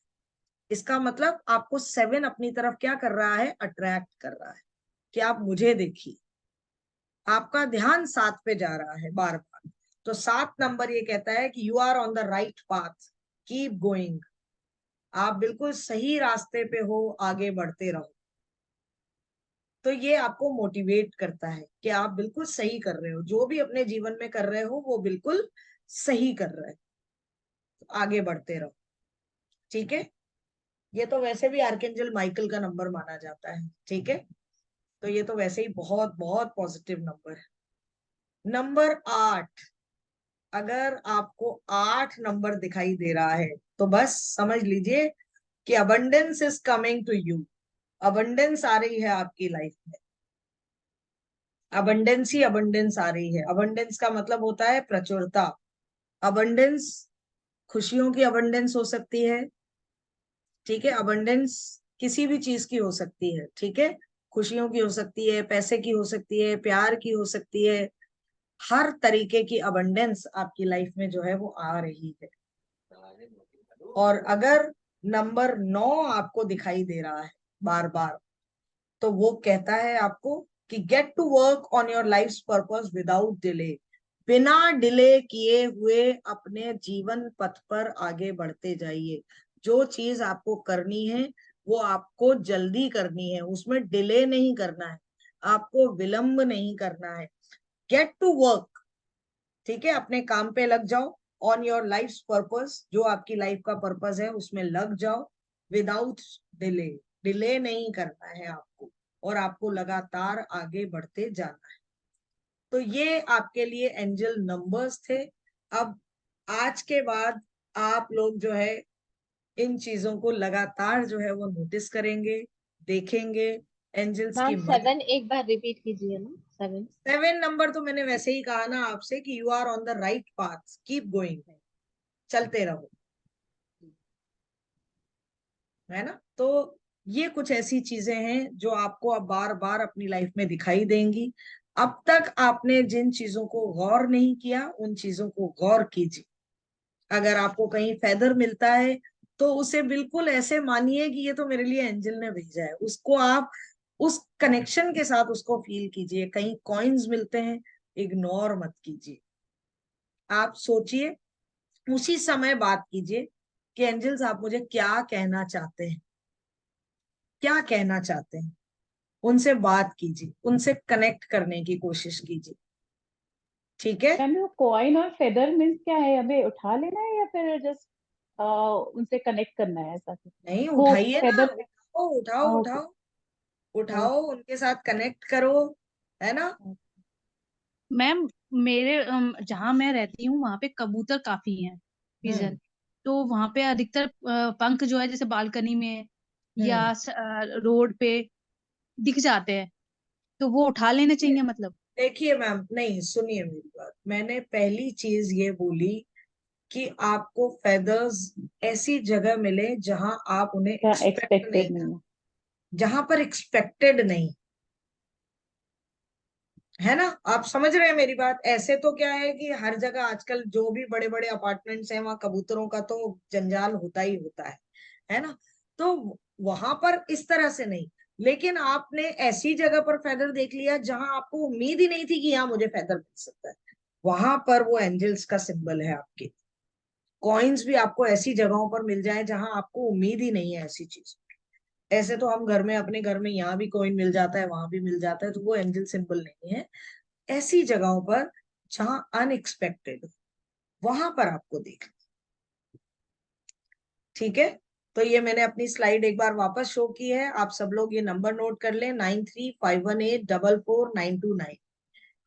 इसका मतलब आपको 7 अपनी तरफ क्या कर रहा है? अट्रैक्ट कर रहा है कि आप मुझे देखिए। आपका ध्यान 7 पे जा रहा है बार बार। तो 7 नंबर ये कहता है कि you are on the right path, keep going. आप बिल्कुल सही रास्ते पे हो, आगे बढ़ते रहो। तो ये आपको मोटिवेट करता है कि आप बिल्कुल सही कर रहे हो, जो भी अपने जीवन में कर रहे हो वो बिल्कुल सही कर रहे हो, तो आगे बढ़ते रहो। ठीक है। ये तो वैसे भी आर्कएंजल माइकल का नंबर माना जाता है। ठीक है, तो ये तो वैसे ही बहुत बहुत पॉजिटिव नंबर है। नंबर 8, अगर आपको 8 नंबर दिखाई दे रहा है, तो बस समझ लीजिए कि abundance is coming to you. Abundance आ रही है आपकी लाइफ में। अबंडेंस ही अबंडेंस आ रही है। अबंडेंस का मतलब होता है प्रचुरता। अबंडेंस खुशियों की अबंडेंस हो सकती है। ठीक है, अबंडेंस किसी भी चीज की हो सकती है। ठीक है, खुशियों की हो सकती है, पैसे की हो सकती है, प्यार की हो सकती है। हर तरीके की अबंडेंस आपकी लाइफ में जो है वो आ रही है। और अगर नंबर 9 आपको दिखाई दे रहा है बार बार, तो वो कहता है आपको कि get to work on your life purpose without delay, बिना डिले किए हुए अपने जीवन पथ पर आगे बढ़ते जाइए। जो चीज आपको करनी है वो आपको जल्दी करनी है, उसमें डिले नहीं करना है, आपको विलंब नहीं करना है। गेट टू वर्क, ठीक है, अपने काम पे लग जाओ। ऑन योर लाइफ पर्पस, जो आपकी लाइफ का पर्पस है उसमें लग जाओ। विदाउट डिले, डिले नहीं करना है आपको, और आपको लगातार आगे बढ़ते जाना है। तो ये आपके लिए एंजल नंबर्स थे। अब आज के बाद आप लोग जो है इन चीजों को लगातार जो है वो नोटिस करेंगे, देखेंगे। एंजल्स की मैम मदद। 7 एक बार रिपीट कीजिए ना, 7। 7 नंबर तो मैंने वैसे ही कहा ना आपसे कि you are on the right path, keep going, चलते रहो, है ना। तो ये कुछ ऐसी चीजें हैं जो आपको अब बार बार अपनी लाइफ में दिखाई देंगी। अब तक आपने जिन चीजों को गौर नहीं किया उन चीजों को गौर कीजिए। अगर आपको कहीं फेदर मिलता है तो उसे बिल्कुल ऐसे मानिए कि ये तो मेरे लिए एंजल ने भेजा है, उसको आप उस कनेक्शन के साथ उसको फील कीजिए। कहीं कॉइन्स मिलते हैं, इग्नोर मत कीजिए, आप सोचिए, उसी समय बात कीजिए कि एंजल्स आप मुझे क्या कहना चाहते हैं, क्या कहना चाहते हैं। उनसे बात कीजिए, उनसे कनेक्ट करने की कोशिश कीजिए, ठीक है। मैम वो कॉइन और फेदर मीन्स क्या है, हमें उठा लेना है या फिर जस्ट उनसे कनेक्ट करना है, ऐसा कुछ? नहीं, वो उठाइए ना, फेदर। उठाओ उठाओ ओके। उठाओ उठाओ, उनके साथ कनेक्ट करो, है ना। मैम मेरे जहाँ मैं रहती हूँ वहां पे कबूतर काफी हैं, पिजन। तो वहां पे अधिकतर पंख जो है जैसे बालकनी में या रोड पे दिख जाते हैं, तो वो उठा लेने चाहिए मतलब। देखिए मैम, नहीं सुनिए मेरी बात, मैंने पहली चीज ये बोली कि आपको फेदर्स ऐसी जगह मिले जहां आप उन्हें क्या एक्सपेक्ट नहीं एक्सपेक्टेड नहीं है? जहां पर एक्सपेक्टेड नहीं, है ना। आप समझ रहे हैं मेरी बात। ऐसे तो क्या है कि हर जगह आजकल जो भी बड़े बड़े अपार्टमेंट्स हैं वहां कबूतरों का तो जंजाल होता ही होता है ना। तो वहां पर इस तरह से नहीं, लेकिन आपने ऐसी जगह पर फेदर देख लिया जहां आपको उम्मीद ही नहीं थी कि यहाँ मुझे फेदर मिल सकता है, वहां पर वो एंजल्स का सिंबल है आपके। कॉइन्स भी आपको ऐसी जगहों पर मिल जाए जहां आपको उम्मीद ही नहीं है ऐसी चीज। ऐसे तो हम घर में, अपने घर में यहाँ भी कॉइन मिल जाता है, वहां भी मिल जाता है, तो वो एंजल सिंबल नहीं है। ऐसी जगहों पर जहां अनएक्सपेक्टेड, वहां पर आपको देखना, ठीक है। तो ये मैंने अपनी स्लाइड एक बार वापस शो की है, आप सब लोग ये नंबर नोट कर लें, 9351844929।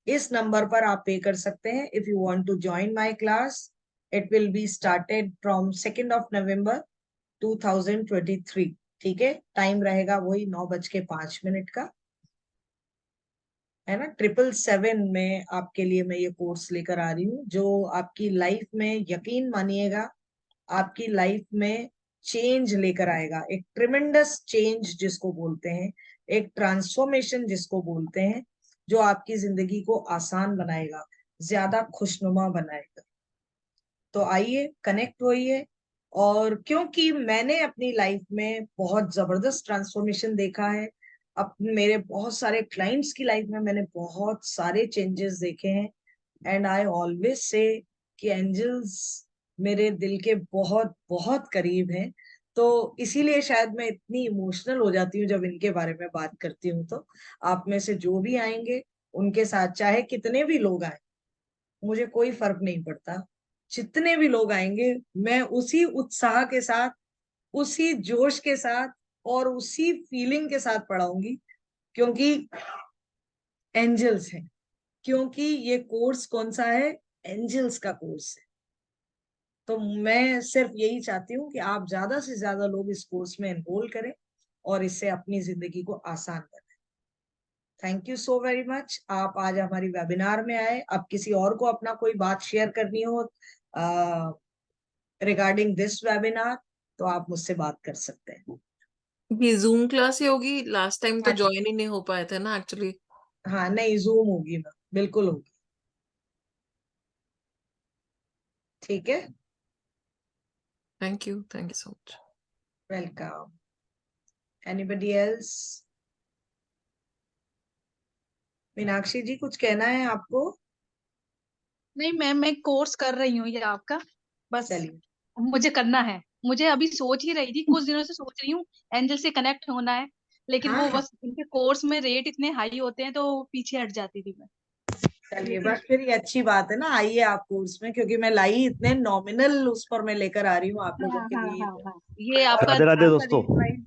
इस नंबर पर आप पे कर सकते हैं if you want to join my class. It will be started from 2 November 2023, ठीक है। टाइम रहेगा वही 9:05 का, है ना। 777 में आपके लिए मैं ये कोर्स लेकर आ रही हूँ जो आपकी लाइफ में, यकीन मानिएगा, आपकी लाइफ में चेंज लेकर आएगा। एक ट्रिमेंडस चेंज जिसको बोलते हैं, एक ट्रांसफॉर्मेशन जिसको बोलते हैं, जो आपकी जिंदगी को आसान बनाएगा, ज्यादा खुशनुमा बनाएगा। तो आइए, कनेक्ट होइए। और क्योंकि मैंने अपनी लाइफ में बहुत जबरदस्त ट्रांसफॉर्मेशन देखा है, अब मेरे बहुत सारे क्लाइंट्स की लाइफ में मैंने बहुत सारे चेंजेस देखे हैं, एंड आई ऑलवेज से कि एंजल्स मेरे दिल के बहुत बहुत करीब हैं। तो इसीलिए शायद मैं इतनी इमोशनल हो जाती हूँ जब इनके बारे में बात करती हूँ। तो आप में से जो भी आएंगे उनके साथ चाहे कितने भी लोग आए, मुझे कोई फर्क नहीं पड़ता। जितने भी लोग आएंगे मैं उसी उत्साह के साथ, उसी जोश के साथ और उसी फीलिंग के साथ पढ़ाऊंगी, क्योंकि एंजल्स हैं। क्योंकि ये कोर्स कौन सा है, एंजल्स का कोर्स है। तो मैं सिर्फ यही चाहती हूँ कि आप ज्यादा से ज्यादा लोग इस कोर्स में एनरोल करें और इससे अपनी जिंदगी को आसान बनाएं। Thank you so very much, आप आज हमारी वेबिनार में आए। अब किसी और को अपना कोई बात शेयर करनी हो रिगार्डिंग दिस वेबिनार तो आप मुझसे बात कर सकते हैं। ये जूम क्लास ही होगी? लास्ट टाइम तो हाँ जी, ज्वाइन ही नहीं हो पाए थे ना एक्चुअली। हाँ नहीं, जूम होगी मैम, बिल्कुल होगी, ठीक है। Thank you so much. Welcome. Anybody else? Meenakshi ji कुछ कहना है आपको? नहीं मैम, मैं कोर्स कर रही हूँ ये आपका, बस चलिए, मुझे करना है। मुझे अभी सोच ही रही थी, कुछ दिनों से सोच रही हूँ एंजल से कनेक्ट होना है, लेकिन हाँ वो हाँ, बस उनके कोर्स में रेट इतने हाई होते हैं तो पीछे हट जाती थी मैं। चलिए, लेकिन बस फिर ये अच्छी बात है ना, आइए आप कोर्स में, क्योंकि मैं लाई इतने नॉमिनल उस पर मैं लेकर आ रही हूँ आप लोगों हाँ के हाँ लिए। हाँ हाँ, ये आपका राधे राधे आपका दोस्तों। रेट वाइज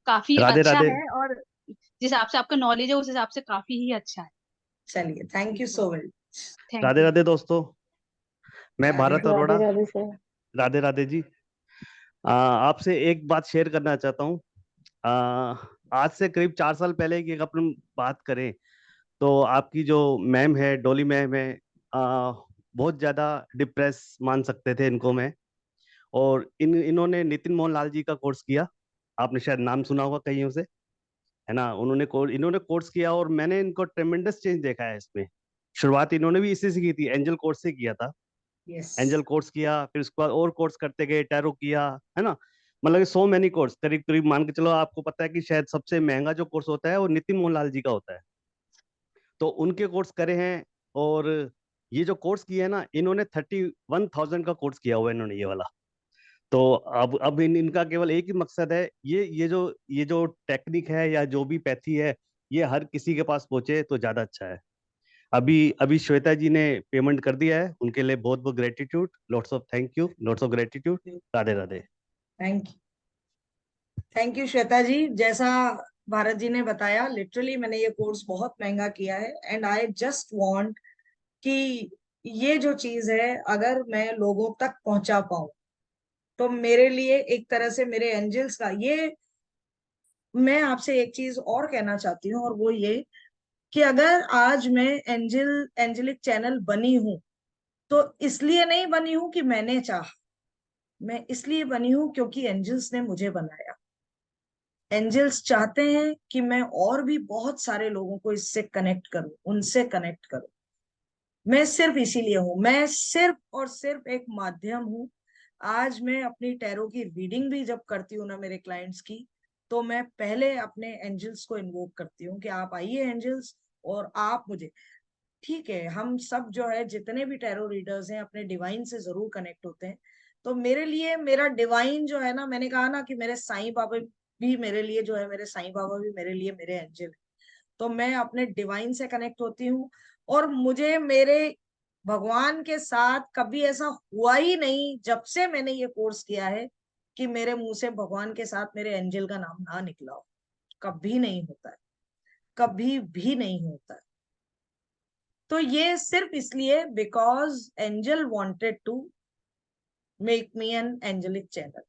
काफी राधे अच्छा राधे। है, और जिस हिसाब से आपका नॉलेज है उस हिसाब से काफी ही अच्छा है। चलिए, thank you so much. Thank Radhe you. Radhe दोस्तों। मैं राधे भारत राधे। राधे अरोड़ा। राधे सर। राधे राधे जी। आपसे एक बात शेयर करना चाहता हूँ। आ, आज से करीब 4 साल पहले की अगर अपन बात करें तो आपकी जो मैम है, डॉली मैम है, बहुत ज्यादा डिप्रेस मान सकते थे इनको मैं। और इन्होंने नितिन मोहन लाल जी का कोर्स किया। आपने शायद नाम सुना होगा कहीं से, है ना। इन्होंने कोर्स किया और मैंने इनको ट्रेमेंडस चेंज देखा है इसमें। शुरुआत इन्होंने भी इसी से की थी, एंजल कोर्स से किया था। यस। एंजल कोर्स किया, फिर उसके बाद और कोर्स करते गए, टैरो किया, है ना। मतलब सो मैनी कोर्स, करीब करीब मान के चलो। आपको पता है कि शायद सबसे महंगा जो कोर्स होता है वो नितिन मोहनलाल जी का होता है। तो उनके कोर्स करे हैं। और ये जो कोर्स किया है ना, इन्होंने 31,000 का कोर्स किया हुआ है इन्होंने, ये वाला। तो अब इनका केवल एक ही मकसद है, ये जो टेक्निक है या जो भी पैथी है, ये हर किसी के पास पहुंचे तो ज्यादा अच्छा है। अभी अभी श्वेता जी ने पेमेंट कर दिया है, उनके लिए बहुत बहुत gratitude, lots of thank you, lots of gratitude. Radhe Radhe. Thank you, thank you Shweta ji. जैसा भारत जी ने बताया, लिटरली मैंने ये कोर्स बहुत महंगा किया है, एंड आई जस्ट वांट कि ये जो चीज है अगर मैं लोगों तक पहुंचा पाऊं, तो मेरे लिए एक तरह से मेरे एंजल्स का ये, मैं आपसे एक चीज और कहना चाहती हूँ, और वो ये कि अगर आज मैं एंजलिक चैनल बनी हूं, तो इसलिए नहीं बनी हूं कि मैंने चाहा, मैं इसलिए बनी हूं क्योंकि एंजल्स ने मुझे बनाया। एंजल्स चाहते हैं कि मैं और भी बहुत सारे लोगों को इससे कनेक्ट करूं, उनसे कनेक्ट करूं। मैं सिर्फ इसीलिए हूं, मैं सिर्फ और सिर्फ एक माध्यम हूं। आज मैं अपनी टैरो की रीडिंग भी जब करती हूँ ना मेरे क्लाइंट्स की, तो मैं पहले अपने एंजल्स को इन्वोक करती हूँ कि आप आइए एंजल्स, और आप मुझे, ठीक है, हम सब जो है जितने भी टैरो रीडर्स हैं अपने डिवाइन से जरूर कनेक्ट होते हैं। तो मेरे लिए मेरा डिवाइन जो है ना, मैंने कहा ना कि मेरे साईं बाबा भी मेरे लिए जो है, मेरे साईं बाबा भी मेरे लिए मेरे एंजल। तो मैं अपने डिवाइन से कनेक्ट होती हूँ, और मुझे मेरे भगवान के साथ कभी ऐसा हुआ ही नहीं जब से मैंने ये कोर्स किया है कि मेरे मुंह से भगवान के साथ मेरे एंजल का नाम ना निकला हो। कभी नहीं होता है, कभी भी नहीं होता है। तो ये सिर्फ इसलिए because angel wanted to make me an angelic channel.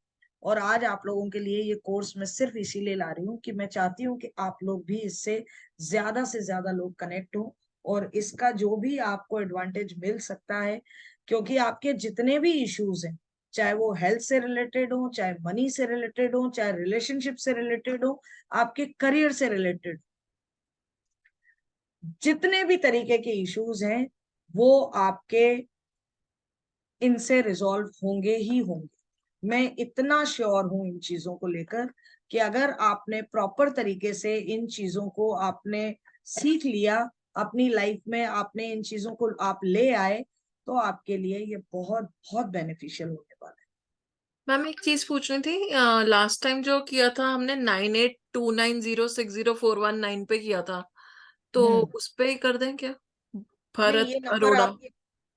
और आज आप लोगों के लिए ये कोर्स मैं सिर्फ इसीलिए ला रही हूँ कि मैं चाहती हूँ कि आप लोग भी इससे ज्यादा से ज्यादा लोग कनेक्ट हो, और इसका जो भी आपको एडवांटेज मिल सकता है, क्योंकि आपके जितने भी इश्यूज हैं, चाहे वो हेल्थ से रिलेटेड हो, चाहे मनी से रिलेटेड हो, चाहे रिलेशनशिप से रिलेटेड हो, आपके करियर से रिलेटेड, जितने भी तरीके के इश्यूज हैं, वो आपके इनसे रिजॉल्व होंगे ही होंगे। मैं इतना श्योर हूं इन चीजों को लेकर कि अगर आपने प्रॉपर तरीके से इन चीजों को आपने सीख लिया, अपनी लाइफ में आपने इन चीजों को आप ले आए, तो आपके लिए ये बहुत बहुत बेनिफिशियल होने वाला है। मैम एक चीज पूछनी थी, लास्ट टाइम जो किया था हमने 9829060419 पे किया था, तो उस पे ही कर दें क्या? नहीं, भरत ये नंबर अरोड़ा। आप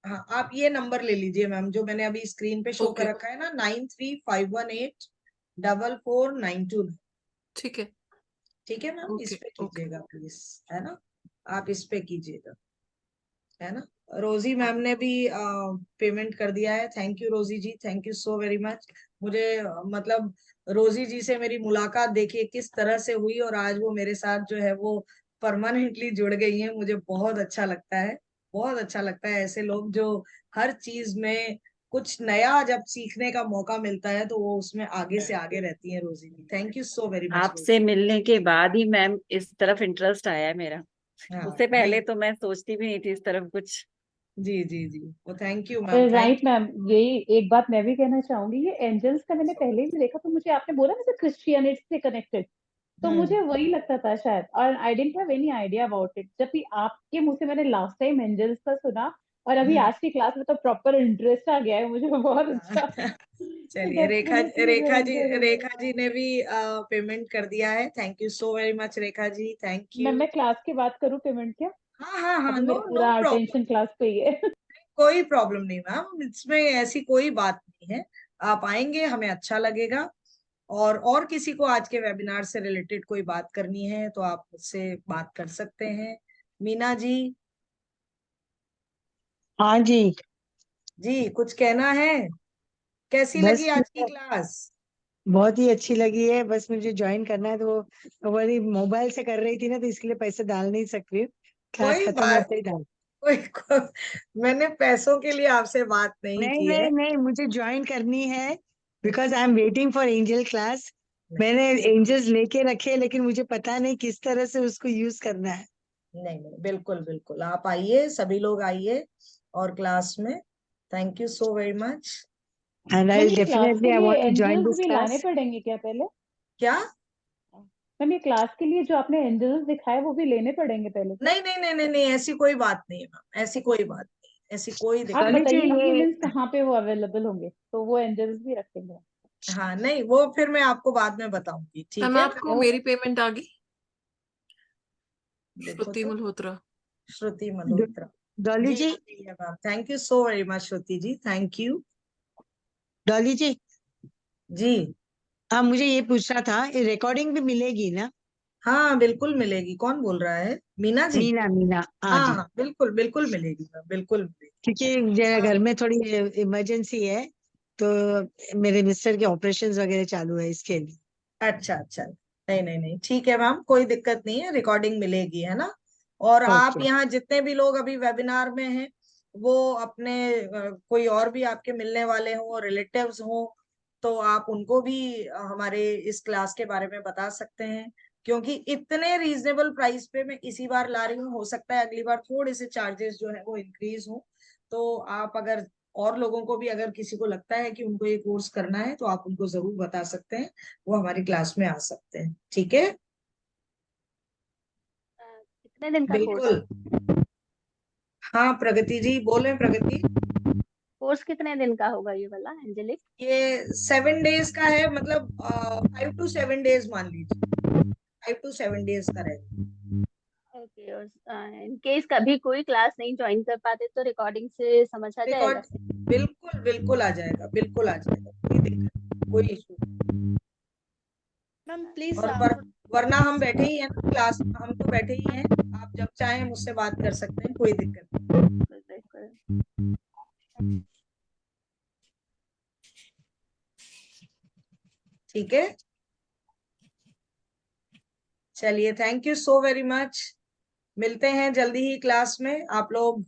हाँ, आप ये नंबर ले लीजिए मैम, जो मैंने अभी स्क्रीन पे शो कर ओके, रखा है ना, 9351844929। ठीक है। ठीक है मैम, इस ओके पे ओके। कीजिएगा प्लीज, है ना, आप इस पे कीजिएगा, है ना। रोजी मैम ने भी पेमेंट कर दिया है। Thank you Rosy ji, thank you so very much. मुझे मतलब रोजी जी से मेरी मुलाकात देखिए किस तरह से हुई, और आज वो मेरे साथ जो है वो परमानेंटली जुड़ गई हैं। मुझे बहुत अच्छा लगता है, बहुत अच्छा लगता है ऐसे लोग जो हर चीज में कुछ नया जब सीखने का मौका मिलता है तो वो उसमें आगे से आगे रहती है। Rosy ji, thank you so very much आपसे रोजी। मिलने के बाद ही मैम इस तरफ इंटरेस्ट आया है मेरा। हाँ, उससे पहले नहीं, तो मैं सोचती भी नहीं थी इस तरफ कुछ। जी जी जी, वो thank you ma'am, thank right ma'am, यही एक बात मैं भी कहना चाहूंगी, ये एंजल्स का मैंने पहले भी देखा, तो मुझे आपने बोला ना क्रिश्चियनिटी से कनेक्टेड, तो मुझे वही लगता था शायद, और I didn't have any idea about it, जब भी आपके मुंह से मैंने लास्ट टाइम एंजल्स का सुना, और अभी आज की क्लास में तो प्रॉपर इंटरेस्ट आ गया है मुझे, बहुत अच्छा। चलिए, रेखा डेफिनेटली रेखा जी ने भी पेमेंट कर दिया है। Thank you so very much Rekha ji, thank you. मैं क्लास की बात करूं पेमेंट क्या? हाँ हाँ हाँ, अभी नो मेरा नो पूरा प्रॉब्लम, अटेंशन क्लास पे ही है। कोई प्रॉब्लम नहीं मैम, इसमें ऐसी कोई बात नहीं है। आप आएंगे, हमें अच्छा लगेगा। और किसी को आज के वेबिनार से रिलेटेड कोई बात करनी है तो आप मुझसे बात कर सकते हैं। मीना जी। हाँ जी। जी, कुछ कहना है? कैसी बस लगी आज की क्लास? बहुत ही अच्छी लगी है, बस मुझे ज्वाइन करना है, तो वो वही मोबाइल से कर रही थी ना, तो इसके लिए पैसे डाल नहीं सक रही हूँ, क्लास कोई खत्म बात, होते ही डाल। मैंने पैसों के लिए आपसे बात नहीं नहीं की है। नहीं नहीं, मुझे ज्वाइन करनी है, because I am waiting for angel class. मैंने एंजल्स लेके रखे, लेकिन मुझे पता नहीं किस तरह से उसको यूज करना है। नहीं नहीं, बिल्कुल बिल्कुल, आप आइए, सभी लोग आइए और क्लास में। Thank you so very much. And ma'am I ये क्लास डेफिनेटली के आई लिए want to join angels this भी लाने क्लास। पड़ेंगे क्या पहले? क्या? मैम ये क्लास के लिए जो आपने एंजल्स दिखाए वो भी लेने पड़ेंगे पहले क्या? नहीं नहीं नहीं नहीं नहीं, ऐसी कोई बात नहीं है मैम, ऐसी कोई बात नहीं, ऐसी कोई आप दिक्कत लीजिए बताइए कि ये, मीन्स कहाँ पे वो अवेलेबल होंगे, तो वो एंजल्स भी रखेंगे। नहीं। हाँ नहीं, वो फिर मैं आपको बाद में बताऊंगी, ठीक मैम है? आपको मेरी पेमेंट आ गई? देखो श्रुति तो, मल्होत्रा। श्रुति मल्होत्रा डॉली जी जी, आ गई है ma'am. Thank you so very much Shruti ji, thank you. Dolly ji, जी हाँ मुझे ये पूछना था, ये रिकॉर्डिंग भी मिलेगी ना? हाँ, बिल्कुल मिलेगी। कौन बोल रहा है? मीना जी? मीना मीना, हाँ हाँ जी। हाँ, बिल्कुल बिल्कुल मिलेगी मैम, बिल्कुल मिलेगी। क्योंकि जरा घर में थोड़ी इमरजेंसी है, तो मेरे मिस्टर के ऑपरेशंस वगैरह चालू है, इसके लिए। अच्छा अच्छा, नहीं नहीं नहीं, ठीक है मैम, कोई दिक्कत नहीं है, रिकॉर्डिंग मिलेगी, है ना? और आप ओके। यहाँ जितने भी लोग अभी वेबिनार में हैं, वो अपने कोई और भी आपके मिलने वाले हों, रिलेटिव्स हों, तो आप उनको भी हमारे इस क्लास के बारे में बता सकते हैं। क्योंकि इतने रीजनेबल प्राइस पे मैं इसी बार ला रही हूँ, हो सकता है अगली बार थोड़े से चार्जेस जो है वो इंक्रीज हो। तो आप अगर और लोगों को भी, अगर किसी को लगता है कि उनको ये कोर्स करना है, तो आप उनको जरूर बता सकते हैं, वो हमारी क्लास में आ सकते हैं, ठीक है? कितने दिन का कोर्स बिल्कुल। हाँ प्रगति जी, बोले प्रगति। कोर्स कितने दिन का होगा ये वाला एंजेलिक? ये 7 डेज का है, मतलब 5 to 7 डेज मान लीजिए, 5 to 7 डेज का रहेगा। ओके, और इन केस कभी कोई क्लास नहीं ज्वाइन कर पाते तो रिकॉर्डिंग से समझ आ जाएगा? रिकॉर्ड, बिल्कुल बिल्कुल आ जाएगा, बिल्कुल आ जाएगा, कोई दिक्कत नहीं, कोई इशू। मैम प्लीज और वरना हम बैठे ही हैं ना क्लास में, हम तो बैठे ही हैं, आप जब चाहें मुझसे बात कर सकते हैं, कोई दिक्कत नहीं। ठीक है, चलिए, thank you so very much. मिलते हैं जल्दी ही क्लास में, आप लोग